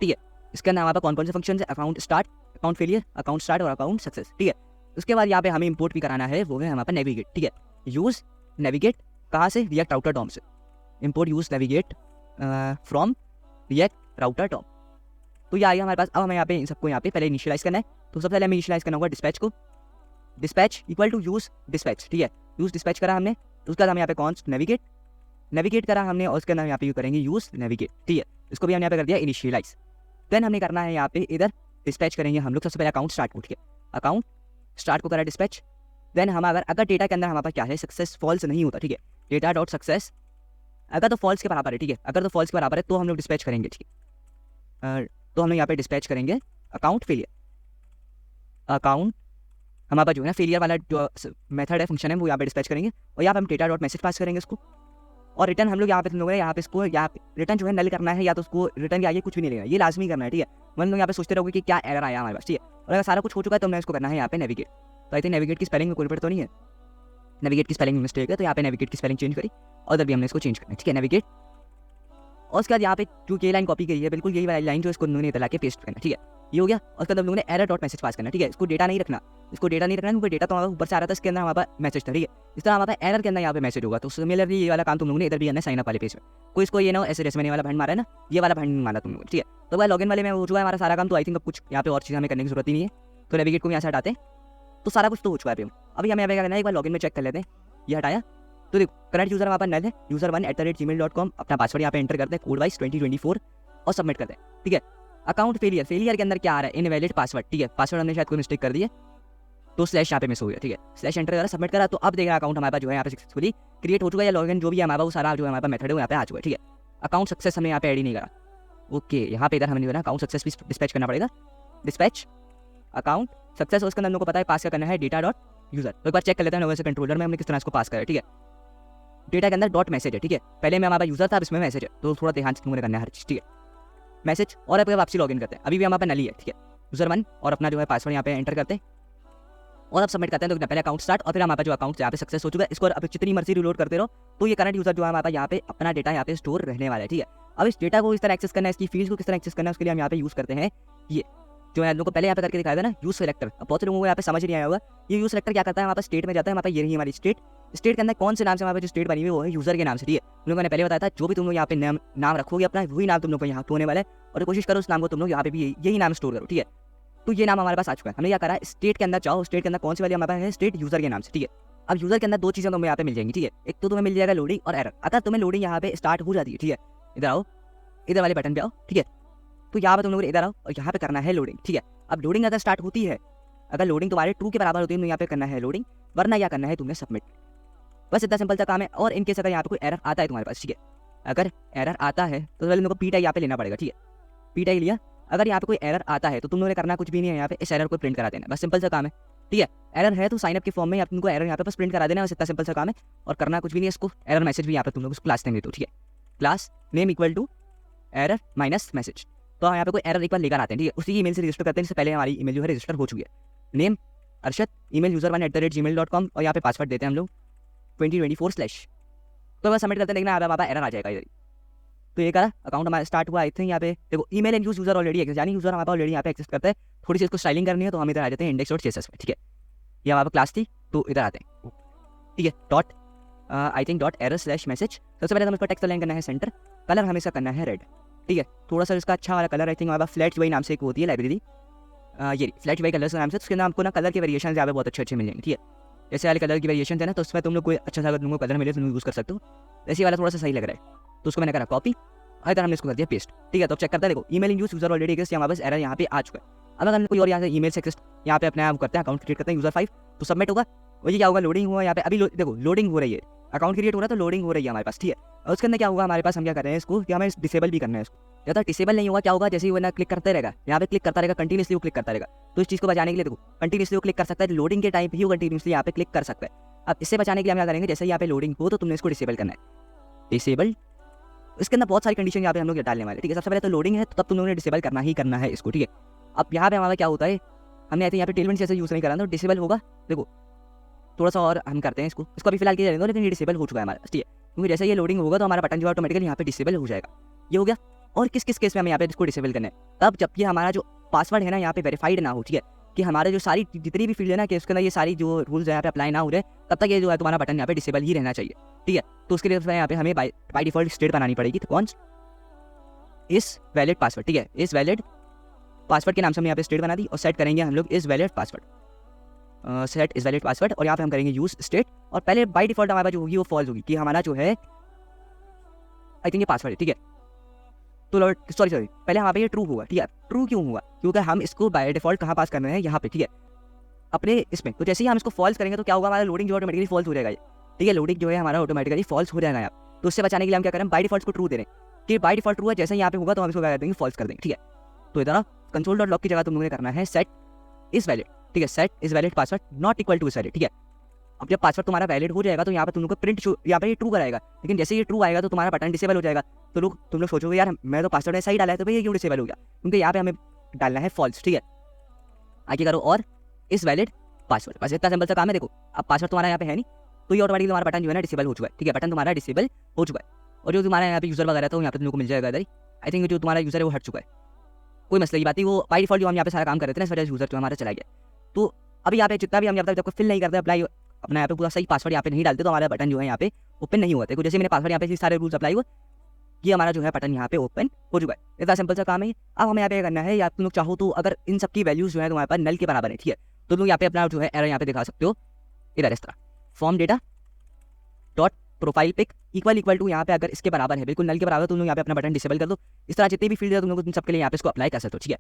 ठीक है। इसके अंदर हमारे पास कौन से फंक्शन है, account start, account failure, account start और अकाउंट सक्सेस, ठीक है। उसके बाद यहाँ पे हमें इंपोर्ट भी कराना है, वो है हमारे पास नेविगेट, ठीक है। यूज नेविगेट कहाँ से, रिएक्ट राउटर डॉम से। Import use navigate from React router DOM. तो ये आ गया हमारे पास। अब हमें यहाँ पे इन सबको यहाँ पे पहले इनिशियलाइज करना है। तो सबसे पहले हमें इनिशियलाइज करना होगा डिस्पैच को, dispatch equal to use dispatch, ठीक है। यूज डिस्पैच करा हमने, उसके बाद हम यहाँ पे कॉन्स्ट नेविगेट करा हमने, और उसके अंदर यहाँ पे करेंगे यूज नेविगेट, ठीक है। इसको भी हमने यहाँ पे कर दिया इनिशियलाइज। देन हमने करना है यहाँ पे इधर डिस्पैच करेंगे हम लोग सबसे पहले अकाउंट स्टार्ट को, ठीक है। अकाउंट स्टार्ट को करा डिस्पैच। देन हम अगर डेटा के अंदर हमारे पास क्या है सक्सेस फॉल्स नहीं होता, ठीक है, डेटा डॉट सक्सेस अगर तो फॉल्स के बराबर है, ठीक है, अगर तो फॉल्स के बराबर है तो हम लोग डिस्पैच करेंगे, ठीक है। तो हम लोग यहाँ पे डिस्पैच करेंगे अकाउंट फेलियर। अकाउंट हमारे पास जो है ना फेलियर वाला जो मेथड है, फंक्शन है, वो यहाँ पे डिस्पैच करेंगे और यहाँ पे हम डेटा डॉट मैसेज पास करेंगे उसको। और रिटर्न हम लोग यहाँ पे तुम लोग यहाँ पे इसको यहाँ पे रिटर्न जो है नल करना है, या तो उसको रिटर्न के आगे कुछ भी नहीं लेना, ये लाजमी करना है, ठीक है। मतलब यहाँ पे सोचते रहोगे कि क्या एरर आया हमारे पास, ठीक है। और अगर सारा कुछ हो चुका है तो हमने इसको करना है यहाँ पे नेविगेट। तो आई थिंक नेविगेट की स्पेलिंग में कोई रिपीट तो नहीं है, नेविगेट की स्पेलिंग मिस्टेक है, तो यहाँ पे नेविगेट की स्पेलिंग चेंज करी और उधर भी हमने इसको चेंज करना है, ठीक है, नेविगेट। और उसके बाद यहाँ पे जो ये लाइन कॉपी करी है बिल्कुल यही वाली लाइन जो इसको उन्होंने इधर लाके पेस्ट करना, ठीक है, ये हो गया। और उसके बाद हम लोगों ने एरर डॉट मैसेज पास करना, ठीक है। इसको डेटा नहीं रखना, क्योंकि डेटा तो हमारा ऊपर से आ रहा था, इसके अंदर हमारे पास मैसेज था, ठीक है। इस तरह हमारे पास एरर के अंदर यहाँ पे मैसेज होगा। तो सिमिलरली ये वाला काम तुम लोगों ने इधर भी करना है साइन अप वाले पेज में। कोई इसको ये ना ऐसे रेसमेने वाला भंड मारा है ना, ये वाला भंड मारा तुम लोग, ठीक है। तो भाई लॉगिन वाले में हो चुका है हमारा सारा काम। तो आई थिंक अब कुछ यहाँ पे और चीज़ हमें करने की जरूरत ही नहीं है। तो नेविगेट को यहाँ से हटाते हैं, तो सारा कुछ तो हो चुका है। अभी हमें क्या करना है, एक बार लॉगिन में चेक कर लेते हैं। ये हटाया तो देखो करंट यूजर हमारे पास नल है, user1@gmail.com। अपना पासवर्ड यहाँ पे एंटर करते हैं कोड वाइज 2024 और सबमिट करते हैं, ठीक है। अकाउंट फेलियर के अंदर क्या आ रहा है, इनवैलिड पासवर्ड, ठीक है। पासवर्ड हमने शायद कोई मिस्टेक कर दी है, तो स्लैश यहाँ पे मिस हो गया, ठीक है। स्लैश एंटर करा, सबमिट करा, तो अब देखा अकाउंट हमारे पास जो है यहाँ पे सक्सेसफुली क्रिएट हो चुका है, या लॉगिन जो भी हमारा वो सारा जो हमारे पास मेथड है वो यहाँ पे आ चुका है, ठीक है। अकाउंट सक्सेस हमने यहाँ पे ऐड ही नहीं करा, ओके। यहाँ पे इधर हमें जो है अकाउंट सक्सेस भी डिस्पैच करना पड़ेगा, डिस्पैच अकाउंट सक्सेस। उसके अंदर हम लोग को पता है पास क्या करना है, डेटा डॉट यूजर। तो एक बार चेक कर लेते हैं वैसे कंट्रोलर में हमने किस तरह इसको पास करा है, ठीक है। डेटा के अंदर डॉट मैसेज है, ठीक है। पहले में हमारा यूजर था, अब इसमें मैसेज है, तो थोड़ा ध्यान से तुमने करना है हर चीज़, ठीक है। मैसेज और अब वापसी लॉगिन करते हैं, अभी भी हमारे पास नली है, ठीक है। यूजर 1 और अपना जो है पासवर्ड यहाँ पे एंटर करते हैं और अब सबमिट करते हैं। तो पहले अकाउंट स्टार्ट और फिर हमारे जो अकाउंट यहाँ पे सक्सेस हो चुका है। इसको अब जितनी मर्जी रिलोड करते रहो तो ये करंट यूजर जो है हमारे पास यहाँ पे अपना डेटा यहाँ पे स्टोर रहने वाला है, ठीक है। अब इस डेटा को इस तरह एक्सेस करना है, इसकी फील्ड को किस तरह एक्सेस करना है, उसके लिए हम यहाँ पे यूज करते हैं ये जो है, लोगों को पहले यहाँ पे करके दिखाया था ना, यूज सेलेक्टर। अब बहुत से लोगों को यहाँ पे समझ नहीं आया होगा, ये यूज सेलेक्टर क्या करता है, हमारे पास स्टेट में जाता है, हमारे पास ये रही हमारी स्टेट। स्टेट के अंदर कौन से नाम से हमारे पास जो स्टेट बनी हुई है वो है यूजर के नाम से, ठीक है। तुम लोगों ने पहले बताया था जो भी तुम लोग यहाँ पे नाम रखोगे अपना, वही नाम तुम लोग को यहाँ होने वाला है और कोशिश करो उस नाम को तुम लोग यहाँ पे भी यही नाम स्टोर करो, ठीक है। तो ये नाम हमारे पास आ चुका है। हमने क्या करा है, स्टेट के अंदर जाओ, स्टेट के अंदर कौन सी वाली हमारे पास है, स्टेट यूजर के नाम से, ठीक है। अब यूजर के अंदर दो चीजें तुम्हें यहाँ पे मिल जाएंगी, ठीक है। एक तो तुम्हें मिल जाएगा लोडिंग और एरर। अगर तुम्हें लोडिंग यहाँ पे स्टार्ट हो जाती है, ठीक है, इधर आओ, इधर वाले बटन पे आओ, ठीक है। तो यहाँ पे तुम लोग इधर आओ और यहाँ पे करना है लोडिंग, ठीक है। अब लोडिंग अगर स्टार्ट होती है, अगर लोडिंग तुम्हारे ट्रू के बराबर होती है तो यहाँ पे करना है लोडिंग, वरना क्या करना है तुम्हें सबमिट। बस इतना सिंपल सा काम है। और इनकेस अगर यहाँ पे कोई एरर आता है तुम्हारे पास, ठीक है, अगर एरर आता है तो पहले तुमको पी टाई यहाँ पे लेना पड़ेगा, ठीक है। पी टाई लिया, अगर यहाँ पे कोई एरर आता है तो तुम लोगों ने करना कुछ भी नहीं है, यहाँ पे इस एरर को प्रिंट करा देना, बस सिंपल सा काम है, ठीक है। एरर है तो साइन अप के फॉर्म में तुमको एरर यहाँ पे बस प्रिंट करा देना, बस इतना सिंपल सा काम है और करना कुछ भी नहीं है। इसको एरर मैसेज भी यहाँ पे तुम लोग क्लास नेम दे दो, ठीक है। Class name equal to error minus message. तो यहाँ पे कोई एरर एक बार लेकर आते हैं, ठीक है, उसी ईमेल से रजिस्टर करते हैं जिससे पहले हमारी ईमेल जो है रजिस्टर हो चुकी है। नेम अरशद, ईमेल user1@gmail.com और यहाँ पे पासवर्ड देते हैं हम लोग 2024/। तो बस सबमिट करते हैं, लेकिन यहाँ पे एरर आ जाएगा इधर। तो ये करा, अकाउंट हमारा स्टार्ट हुआ। आई थिंक यहाँ पे देखो email and use user already exists, यानी यूजर हमारे पास ऑलरेडी यहाँ पे एक्सेस करता है। थोड़ी सी इसको स्टाइलिंग करनी है तो हम इधर आ जाते हैं index.css में, ठीक है। ये हमारे क्लास थी तो इधर आते हैं, ठीक है। Dot I think dot error slash message. सबसे पहले हमें इसका टेक्स्ट लाइन करना है सेंटर, कलर हमेशा करना है रेड, ठीक है। थोड़ा सा इसका अच्छा वाला कलर आई थिंक हमारे पास फ्लैट UI नाम से एक होती है लाइब्रेरी, ये फ्लैट UI कलर्स नाम से, उसके नाम को ना कलर के वेरिएशन यहाँ पे बहुत अच्छे मिल जाएंगे, ठीक है। जैसे वाले कलर की वेरिएशन है ना, तो उसमें तुम लोग कोई अच्छा सा अगर तुमको कलर मिले तो तुम यूज़ कर सकते हो। ऐसे वाला थोड़ा सा सही लग रहा है तो उसको मैंने करा कॉपी और इधर हमने इसको कर दिया पेस्ट, ठीक है। तो चेक करते हैं, देखो email in use user already exists, हमारे पास एरर यहाँ पे आ चुका है। अब अगर कोई और यहाँ से ईमेल से एक्सेस यहाँ पे अपने आप करते हैं, अकाउंट क्रिएट करते हैं यूजर 5, तो सबमिट होगा। और ये क्या होगा, लोडिंग हुआ यहाँ पे, अभी देखो लोडिंग हो रही है, अकाउंट क्रिएट हो रहा है तो लोडिंग हो रही है हमारे पास, ठीक है। और उसके अंदर क्या होगा हमारे पास, हम क्या कर रहे हैं इसको कि हमें डिसेबल भी करना है इसको। ज़्यादा डिसेबल नहीं होगा, क्या होगा, जैसे ही वो ना क्लिक करते रहेगा, यहाँ पे क्लिक करता रहेगा, कंटिन्यूसली वो क्लिक करता रहेगा। तो इस चीज़ को बचाने के लिए देखो कंटिन्यूसली वो क्लिक कर सकता है, लोडिंग के टाइम भी वो कंटिन्यूसली यहाँ पे क्लिक कर सकता है। अब इससे बचाने के लिए हम क्या करेंगे, जैसे यहाँ पे लोडिंग हो तो तुमने इसको डिसेबल करना है, डिसेबल। इसके अंदर बहुत सारी कंडीशन यहाँ पे हम लोग डालने वाले, ठीक है। सबसे पहले तो लोडिंग है तो तब तुम लोगों ने डिसेबल करना ही करना है इसको, ठीक है। अब यहाँ पे हमारा क्या होता है, हमने यहाँ पे टेलमेंट जैसे यूज़ नहीं करा तो डिसेबल होगा। देखो थोड़ा सा और हम करते हैं इसको अभी फिलहाल किया जाएगा, लेकिन ये डिसेबल हो चुका है हमारा, ठीक है। क्योंकि जैसे ये लोडिंग होगा तो हमारा बटन जो है ऑटोमेटिकली यहाँ पे डिसेबल हो जाएगा, ये हो गया। और किस किस केस में हमें यहाँ पे इसको डिसेबल करना है, तब जबकि हमारा जो पासवर्ड है ना यहाँ पे वेरीफाइड ना हो, ठीक है। कि हमारे जो सारी जितनी भी फील्ड है ना कि उसके अंदर ये सारी जो रूल्स यहाँ पे अप्लाई ना हो रहे, तब तक ये जो है तुम्हारा बटन यहाँ पे डिसेबल ही रहना चाहिए, ठीक है। तो उसके लिए यहाँ पे हमें बाय डिफॉल्ट स्टेट बनानी पड़ेगी, तो कौन इस वैलिड पासवर्ड, ठीक है। इस वैलिड पासवर्ड के नाम से हमने यहाँ पे स्टेट बना दी और सेट करेंगे हम लोग इस valid password, set is valid password. और यहाँ पे हम करेंगे यूज स्टेट और पहले बाय डिफॉल्ट हमारे पास जो होगी वो फॉल्स होगी कि हमारा जो है आई थिंक ये पासवर्ड है, ठीक है। तो सॉरी पहले यहाँ पे ये ट्रू हुआ, ठीक है। ट्रू क्यों हुआ, क्योंकि हम इसको बाय डिफॉल्ट कहाँ पास कर रहे हैं, यहाँ पे, ठीक है, अपने इसमें। तो जैसे ही हम इसको फॉल्स करेंगे तो क्या होगा, हमारा लोडिंग जो ऑटोमेटिकली फॉल्स हो जाएगा, ठीक है। लोडिंग जो है हमारा ऑटोमेटिकली फॉल्स हो जाएगा यहाँ। तो उससे बचाने के लिए हम क्या करें, बाय डिफॉल्ट को ट्रू दे रहे हैं कि बाय डिफॉल्ट ट्रू है, जैसे यहाँ पे होगा तो हम इसको क्या कर देंगे, फॉल्स कर देंगे, ठीक है। तो इधर कंसोल.लॉग की जगह तुम लोगों ने करना है सेट इज वैलिड, ठीक है। Set is valid password not equal two is valid, ठीक है। अब जब पासवर्ड तुम्हारा वैलिड हो जाएगा तो यहाँ पे तुम लोग को प्रिंट यहाँ पे ट्रू कराएगा, लेकिन जैसे ये ट्रू आएगा तो तुम्हारा बटन डिसेबल हो जाएगा। तो तुम लोग सोचोगे यार मैं तो पासवर्ड सही डाला है तो भाई ये क्यों डिसेबल हो गया, क्योंकि यहाँ पे हमें डालना है फॉल्स, ठीक है। आगे करो और इज वैलिड पासवर्ड, बस इतना सिंपल सा काम है। देखो अब पासवर्ड तुम्हारा यहाँ पे है नहीं तो ये ऑटोमेटिकली तुम्हारा बटन जो है ना डिसेबल हो चुका है, ठीक है। बटन तुम्हारा डिसेबल हो चुका है और जो तुम्हारा यहाँ पे यूजर वगैरह तो यहाँ पे तुम लोग को मिल जाएगा इधर। आई थिंक जो तुम्हारा यूजर है वो हट चुका है, कोई मसले की बात नहीं। वो बाय डिफॉल्ट जो हम यहाँ पे सारा काम कर रहे थे ना, इस वजह से यूजर जो हमारा चला गया। तो अभी यहाँ पे जितना भी हम जब तक फिल नहीं करते अप्लाई अपना यहाँ पे पूरा सही पासवर्ड यहाँ पे नहीं डालते तो हमारा बटन जो है यहाँ पे ओपन नहीं होता है। जैसे मैंने पासवर्ड यहाँ पे सारे रूल्स अप्लाई हुए, ये हमारा जो है बटन यहाँ पे ओपन हो चुका है। इतना सिंपल सा काम है। अब हमें यहाँ पे करना है, या तुम लोग चाहो तो अगर इन सब की वैल्यूज जो है तुम्हारे पास नल के बराबर है, ठीक है, तो तुम लोग यहाँ पे अपना जो है एरर यहाँ पे दिखा सकते हो इधर इस तरह, form data dot profile pic equal to यहाँ पे अगर इसके बराबर है, बिल्कुल नल के बराबर, तुम लोग यहाँ पे अपना बटन डिसेबल कर दो। इस तरह जितने भी फील्ड है तुम लोग सबके लिए यहाँ पे इसको अप्लाई कर सकते हो, ठीक है।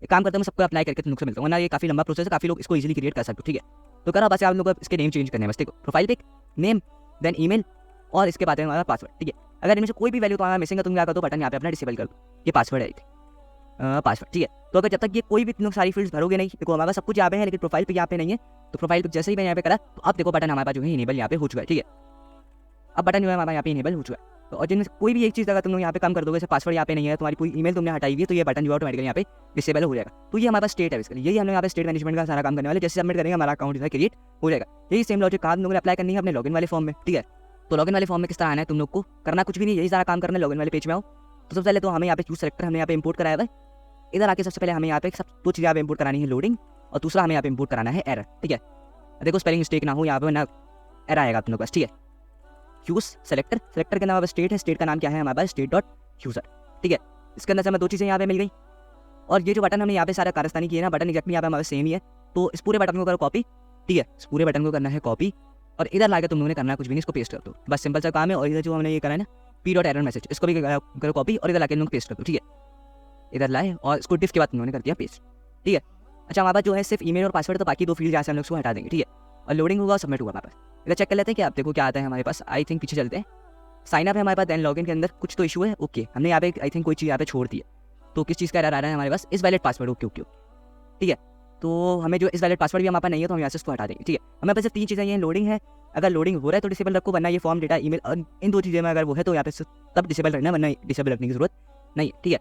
एक काम करते हैं, मैं सबको अप्लाई करके तुम लोग से मिलता हूँ, वरना ये काफी लंबा प्रोसेस है, काफी लोग इसको इजीली क्रिएट कर सकते हो, ठीक है। तो करो बस आप लोग इसके नेम चेंज करने हैं, बस देखो profile pic name then email और इसके बाद हमारा पासवर्ड, ठीक है। अगर इनमें से कोई भी वैल्यू तुम्हारा मिसिंग है तुम क्या कर दो, बटन यहाँ पे अपना डिसेबल कर दो, ये पासवर्ड है। पासवर्ड, ठीक है। तो अगर जब तक ये कोई भी तुम लोग सारी फील्ड्स भरोगे नहीं, देखो हमारे पास सब कुछ यहाँ पे है लेकिन प्रोफाइल पे यहाँ पे नहीं है, तो प्रोफाइल पे जैसे ही मैं यहाँ पे करा तो अब देखो बटन हमारे पास जो है इनेबल यहाँ पे हो चुका है, ठीक है। अब बटन जो है हमारा यहाँ पे इनेबल हो चुका है। तो और जिनमें कोई भी एक चीज़ अगर तुम लोग यहाँ पे कम कर दोगे, जैसे पासवर्ड यहाँ पे नहीं है, तुम्हारी पूरी ईमेल तुमने हटाई हुई है, तो ये बटन जो ऑटोमेटिकली यहाँ पे डिसेबल हो जाएगा। तो ये हमारे पास स्टेट है, इसके लिए यही हम लोग यहाँ पे स्टेट मैनेजमेंट का सारा काम करने वाले। जैसे सबमिट करेंगे हमारा अकाउंट जो है क्रिएट हो जाएगा। यही सेम लॉजिक काम लोगों ने अप्लाई करनी है अपने लॉगिन वाले फॉर्म में, ठीक है। तो लॉगिन वाले फॉर्म में किस तरह आना है, तुम लोग को करना कुछ भी नहीं, यही सारा काम करना है। लॉगिन वाले पेज में आओ, तो सबसे पहले तो हमें यहाँ पे चूज सेलेक्टर हमने यहाँ पे इंपोर्ट कराया हुआ है। इधर आके सबसे पहले हमें यहाँ पे सब दो चीज़ें यहाँ पे इंपोर्ट करानी है, लोडिंग, और दूसरा हमें यहाँ पे इंपोर्ट कराना है एरर, ठीक है। देखो स्पेलिंग मिस्टेक ना हो यहाँ पे, ना एरर आएगा तुम लोग पास, ठीक है। यूज सेलेक्टर, सेलेक्टर के नाम स्टेट है, स्टेट का नाम क्या है हमारे पास स्टेट डॉट यूजर, ठीक है। इसके अंदर से हमें दो चीज़ें यहाँ पे मिल गई। और ये जो बटन हमने यहाँ पे सारा कारस्तानी किया है ना, बटन एग्जैक्टली यहाँ पे हमारे सेम ही है। तो इस पूरे बटन को करो कॉपी, ठीक है। इस पूरे बटन को करना है कॉपी, और इधर लाके तुम लोगों ने करना है कुछ भी नहीं, इसको पेस्ट कर दो, बस सिंपल सा काम है। और इधर जो हमने ये करा है ना पी डॉट एरर मैसेज, इसको भी करो कॉपी और इधर लाके लोग पेस्ट कर दो, ठीक है। इधर लाए और इसको डिफ के बाद तुम लोगों ने कर दिया पेस्ट, ठीक है। अच्छा हमारे पास जो है सिर्फ ईमेल और पासवर्ड, तो बाकी दो फील्ड जहाँ से हम लोग उसको हटा देंगे, ठीक है। और लोडिंग होगा और सबमिट होगा हमारे पास। इधर चेक कर लेते हैं कि आप देखो क्या आता है हमारे पास। आई थिंक पीछे चलते हैं, साइन अप है हमारे पास, देन लॉगिन के अंदर कुछ तो इशू है, ओके। हमने यहाँ पे आई थिंक कोई चीज़ यहाँ पे छोड़ दी है, तो किस चीज़ का एरर आ रहा है हमारे पास, इस वैलिड पासवर्ड, ओके ओके, ठीक है। तो हमें जो इस वैलिड पासवर्ड भी हमारे पास नहीं है, तो हम यहाँ से इसको हटा देंगे, ठीक है। हमें पास सिर्फ तीन चीज़ें, ये लोडिंग है, अगर लोडिंग हो रहा है तो डिसेबल रखो, वरना ये फॉर्म डेटा ईमेल, और इन दो चीज़ें में अगर वो है तो यहाँ पे तब डिसेबल रखना, वरना डिसेबल रखने की जरूरत नहीं है, ठीक है।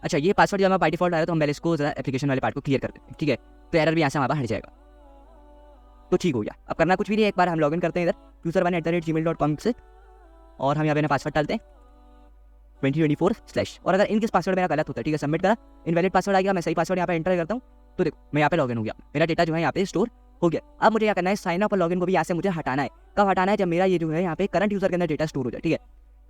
अच्छा ये पासवर्ड जो हमारा बाय डिफॉल्ट आ रहा है, तो हम पहले इसको जरा एप्लीकेशन वाले पार्ट को क्लियर कर देते हैं, ठीक है। तो एरर भी यहाँ से हमारा हट जाएगा, तो ठीक हो गया। अब करना कुछ भी नहीं, एक बार हम लॉगिन करते हैं इधर user1@gmail.com से, और हम यहाँ पे पासवर्ड डालते हैं 2024/। और अगर इनकेस पासवर्ड मेरा गलत होता है, ठीक है, सबमिट करा, इनवैलिड पासवर्ड आ गया, मैं सही पासवर्ड यहाँ पे एंटर करता हूँ, तो देखो मैं यहाँ पे लॉगिन हो गया, मेरा डेटा जो है यहाँ पे स्टोर हो गया। अब मुझे क्या करना है, साइन अप और लॉगिन को भी यहाँ से मुझे हटाना है। कब हटाना है, जब मेरा ये जो है यहाँ पे करंट यूजर के अंदर डेटा स्टोर हो जाए, ठीक है।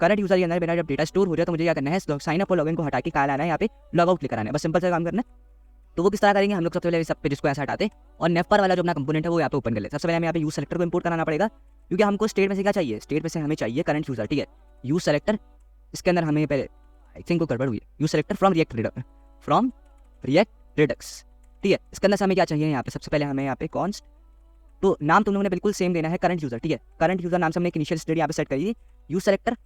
करंट यूजर के अंदर मेरा जब डेटा स्टोर हो जाए, तो मुझे क्या करना है, साइन अप और लॉगिन को हटा के कहाँ लाना है, यहाँ पे लॉग आउट क्लिक कराना है, बस सिंपल सा काम करना है। तो वो किस तरह करेंगे, हम लोग सबसे पहले सब पेज को ऐसा हटाते हैं, और नेपर वाला जो अपना कंपोनेंट है वो यहाँ पे ओपन कर ले। सबसे पहले हमें यहाँ पे यूज सेलेक्टर को इंपोर्ट कराना पड़ेगा, क्योंकि हमको स्टेट में से क्या चाहिए, स्टेट में से हमें चाहिए करंट यूजर, ठीक है। यूज सेलेक्टर, इसके अंदर हमें पहले आई थिंक को गड़बड़ हुई है, use selector from react Redux, ठीक है। इसके अंदर से हमें क्या चाहिए, यहाँ पे सबसे पहले हमें यहाँ पे कॉन्स्ट, तो नाम तुम लोगों ने बिल्कुल सेम देना है, करंट यूजर, ठीक है। करंट यूजर नाम से हमने एक इनिशियल स्टेट यहाँ पे सेट करी है। यूज सेलेक्टर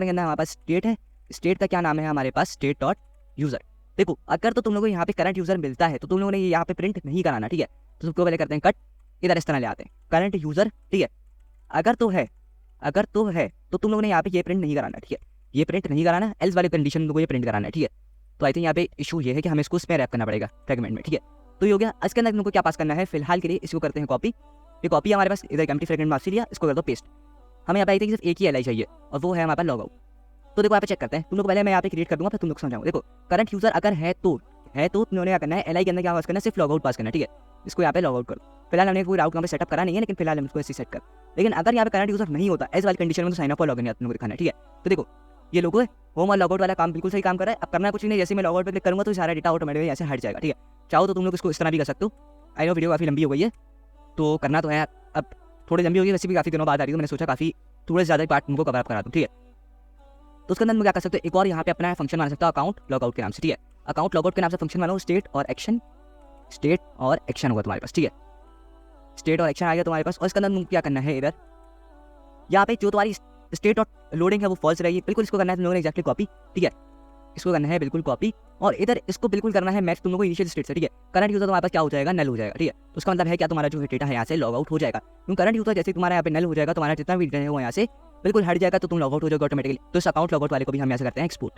के अंदर हमारे पास स्टेट है, स्टेट का क्या नाम है हमारे पास, स्टेट डॉट यूजर। देखो अगर तो तुम लोगों को यहाँ पे करंट यूजर मिलता है, तो तुम लोगों ने यहाँ पे प्रिंट नहीं कराना, ठीक है। तो सबको पहले करते हैं कट, इधर इस तरह ले आते हैं करंट यूजर, ठीक है। अगर तो है तो तुम लोगों ने यहाँ पे ये प्रिंट नहीं कराना, ठीक है, ये प्रिंट नहीं कराना, एल्स वाली कंडीशन तुम लोगों को ये प्रिंट कराना है, ठीक है। तो आई थिंक यहाँ पे इशू ये है कि हमें इसको इसमें रैप करना पड़ेगा फ्रेगमेंट में, ठीक है। तो ये हो गया। इसके अंदर तुमको क्या पास करना है, फिलहाल के लिए इसको करते हैं कॉपी। ये कॉपी हमारे पास इधर एम्प्टी फ्रेगमेंट मार्क्स लिया, इसको कर दो पेस्ट। हमें यहाँ पे आई थिंक सिर्फ एक ही एल चाहिए, और वो है हमारे पास लॉग आउट। तो देखो यहाँ पे चेक करते हैं, तुम लोग पहले मैं यहाँ पे क्रिएट कर दूंगा, फिर तुम लोग समझाऊंगा। देखो करंट यूजर अगर है तो तुम लोगों ने क्या करना है, एल के अंदर क्या पास करना है, सिर्फ लॉग आउट पास करना है, ठीक है। इसको यहाँ पे लॉग आउट करो। फिलहाल हमने कोई राउट यहाँ पे सेटअप करा नहीं है, लेकिन फिलहाल हम इसको ऐसे सेट कर। लेकिन अगर यहाँ पे करंट यूजर नहीं होता एज वाली कंडीशन में, तो साइन अप और लॉगिन तुम लोग दिखाना है, ठीक है। तो देखो ये लोगो है, होम और लॉगआउट वाला काम बिल्कुल सही काम कर रहा है। अब करना कुछ नहीं, जैसे मैं लॉगआउट पे क्लिक करूंगा तो सारा डेटा ऑटोमेटिकली ऐसे हट जाएगा, ठीक है। चाहो तो तुम लोग इसको इस तरह भी कर सकते हो। आई नो वीडियो काफ़ी लंबी हो गई है, तो करना तो है, अब थोड़ी लंबी होगी, वैसे भी काफ़ी दिनों बाद आ रही है, तो मैंने सोचा काफ़ी थोड़े ज़्यादा पार्ट तुमको कवर अप करा दूँ, ठीक है। तो उसके अंदर मैं क्या कर सकते हो, एक और यहाँ पे अपना फंक्शन बना सकता हूँ अकाउंट लॉगआउट के नाम से, ठीक है। अकाउंट लॉगआउट के नाम से फंक्शन बनाओ, स्टेट और एक्शन होगा तुम्हारे पास, ठीक है। स्टेट और एक्शन आ गया तुम्हारे पास। और इसके अंदर क्या करना है, इधर यहाँ पे जो तुम्हारी स्टेट और लोडिंग है वो फॉल्स रहेगी, बिल्कुल इसको करना है तुम लोगों ने एक्जैक्टली कॉपी, ठीक है। इसको करना है बिल्कुल कॉपी, और इधर इसको बिल्कुल करना है मैच तुम लोगों को इनिशियल स्टेट से, ठीक है। करंट यूजर तुम्हारे पास क्या हो जाएगा, नल हो जाएगा, ठीक है। तो उसका मतलब है क्या, तुम्हारा जो डेटा है यहाँ से लॉग आउट हो जाएगा। क्योंकि करंट यूजर जैसे तुम्हारा यहाँ पे नल हो जाएगा, तुम्हारा जितना भी डेटा है वो यहाँ से बिल्कुल हट जाएगा, तो तुम लॉग आउट हो जाएगा ऑटोमेटिकली। तो इस अकाउंट लॉग आउट वाले को भी हम यहाँ से करते हैं एक्सपोर्ट,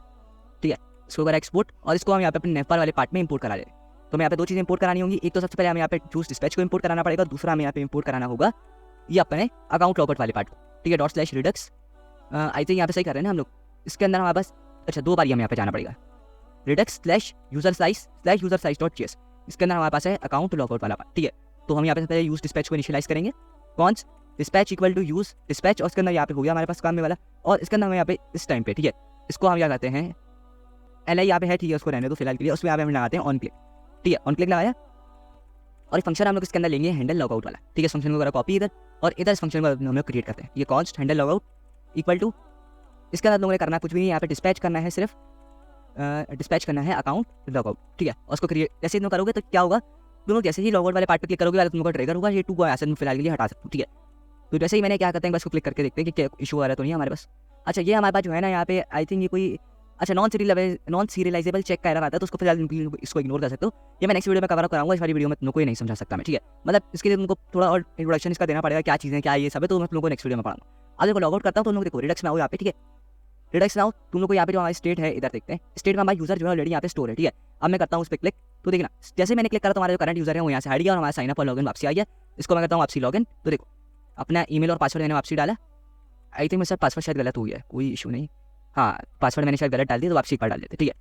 ठीक है। इसको करें एक्सपोर्ट, और इसको हम यहाँ पे अपने नेपर वाले पार्ट में इंपोर्ट करा लें। तो मैं यहाँ पे दो चीज़ें इंपोर्ट करानी होंगी, एक तो सबसे पहले हमें यहाँ पे चूज डिस्पैच को इंपोर्ट कराना पड़ेगा, दूसरा हमें यहाँ पे इंपोर्ट कराना होगा ये अपने अकाउंट लॉग आउट वाले पार्ट, ठीक है। ./redux आई थिंक यहाँ पे सही कर रहे हैं ना हम लोग। इसके अंदर हमारे पास अच्छा दो बार हमें यहाँ पे जाना पड़ेगा, redux/user_size.js। इसके अंदर हमारे पास है अकाउंट लॉग आउट वाला पार्ट, ठीक है। तो हम यहाँ पे पहले यूज डिस्पैच को इनिशियलाइज करेंगे, const dispatch equal to use dispatch, और इसके अंदर यहाँ पे हो गया हमारे पास काम में वाला। और इसके अंदर हमें यहाँ पे इस टाइम पे, ठीक है, इसको हम क्या करते हैं, एल आई यहाँ पे है, ठीक है, उसको रहने दो फिलहाल के लिए। उसमें यहाँ पे हम लगाते हैं ऑन क्लिक, ठीक है, ऑन क्लिक लगाया। और एक फंक्शन हम लोग इसके अंदर लेंगे हैंडल लॉग आउट वाला, ठीक है। इस फंक्शन को कॉपी इधर, और इधर इस फंक्शन को हम लोग क्रिएट करते हैं, ये const handle log out equal to, इसके अंदर लोगों ने करना कुछ भी नहीं, यहाँ पे डिस्पैच करना है, सिर्फ डिस्पैच करना है अकाउंट लॉग आउट, ठीक है। और उसको क्रिएट जैसे तुम करोगे तो क्या होगा, तुम लोग जैसे ही लॉग आउट वाले पार्ट पे क्लिक करोगे वाला तुमको ट्रिगर होगा, ये 2 को ऐसे फिलहाल के लिए हटा सकते हो, ठीक है। तो जैसे ही मैंने क्या करते हैं, बस को क्लिक करके देखते हैं कि क्या इशू आ रहा है तो नहीं हमारे पास। अच्छा ये हमारे पास जो है ना यहाँ पे आई थिंक ये कोई अच्छा, नॉन सीरियलाइजेबल चेक का एरर आता है, तो उसको फिलहाल इसको इग्नोर कर सकते हो। ये मैं नेक्स्ट वीडियो में कवर कराऊंगा, इस वाली वीडियो में तुमको ये नहीं समझा सकता मैं, ठीक है। मतलब इसके लिए तुमको थोड़ा और इंट्रोडक्शन इसका देना पड़ेगा, क्या चीज़ें क्या ये सब है, तो मैं तुम लोगों को नेक्स्ट वीडियो में पढ़ाऊंगा। अब देखो लॉग आउट करता हूँ, तो तुम लोग देखो रिडक्स में आओ यहाँ पे, ठीक है। रिडक्स में आओ, तुम लोग को यहाँ पे जो हमारी स्टेट है इधर देखते हैं, स्टेट में हमारा यूजर जो है ऑलरेडी यहाँ पे स्टोर है, ठीक है। अब मैं करता हूँ उस पर क्लिक, तो देखना जैसे मैंने क्लिक करा तो हमारा जो करंट यूजर है वो यहाँ से हट गया और हमारा साइन अप और लॉगिन वापसी आई है। इसको मैं करता हूँ वापसी लॉगिन, तो देखो अपना ईमेल और पासवर्ड मैंने वापसी डाला। आई थिंक मेरा पासवर्ड शायद गलत हो गया, कोई इशू नहीं। हाँ, पासवर्ड मैंने शायद गलत डाल दिया, तो वापसी एक बार डाल देते, ठीक है।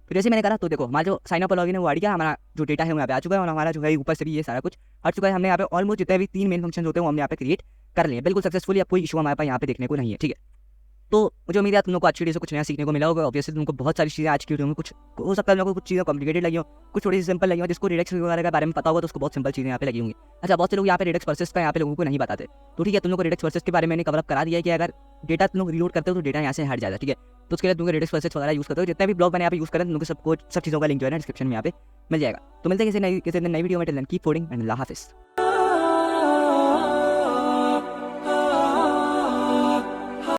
फिर जैसे मैंने करा तो देखो हमारा जो साइन अप और लॉगिन है वो हट गया, हमारा जो डेटा है वो यहाँ पे आ चुका है और हमारा जो है ऊपर से भी ये सारा कुछ हट चुका है। हमने यहाँ पे ऑलमोस्ट जितने भी 3 मेन फंक्शन होते हैं वो हमने यहाँ पे क्रिएट कर लिए बिल्कुल सक्सेसफुली। अब कोई इशू हमारे पास यहाँ पे देखने को नहीं है, ठीक है। तो मुझे उम्मीद है तुम लोग को अच्छी वीडियो से कुछ नया सीखने को मिला होगा। ऑब्वियसली तुमको बहुत सारी चीज़ें आज की वीडियो में कुछ हो सकता है, कुछ चीज़ें कॉम्प्लिकेटेड लगी हो, कुछ थोड़ी सी सिंपल लगी हो। जिसको रिडक्स वगैरह के बारे में पता होगा तो उसको बहुत सिंपल चीज़ें यहाँ पे लगी होंगी। अच्छा, बहुत से लोग यहाँ पे रिडक्स प्रोसेस का यहाँ पे लोगों को नहीं बताते, तो ठीक है, तुम लोग को रिडक्स प्रोसेस के बारे में कवर अप करा दिया है कि अगर डेटा तुम लोग रीलोड करते हो तो डेटा यहाँ से हट जाता है, ठीक है। तो उसके लिए तुमको रिडक्स प्रोसेस वगैरह यूज़ करते हो, जितने भी ब्लॉग मैंने यहाँ पे यूज़ करें तुमको सब चीज़ों का लिंक जो है ना डिस्क्रिप्शन में यहाँ पे मिल जाएगा। तो मिलते हैं किसी नई वीडियो में, till then keep coding and अल्लाह हाफिज़।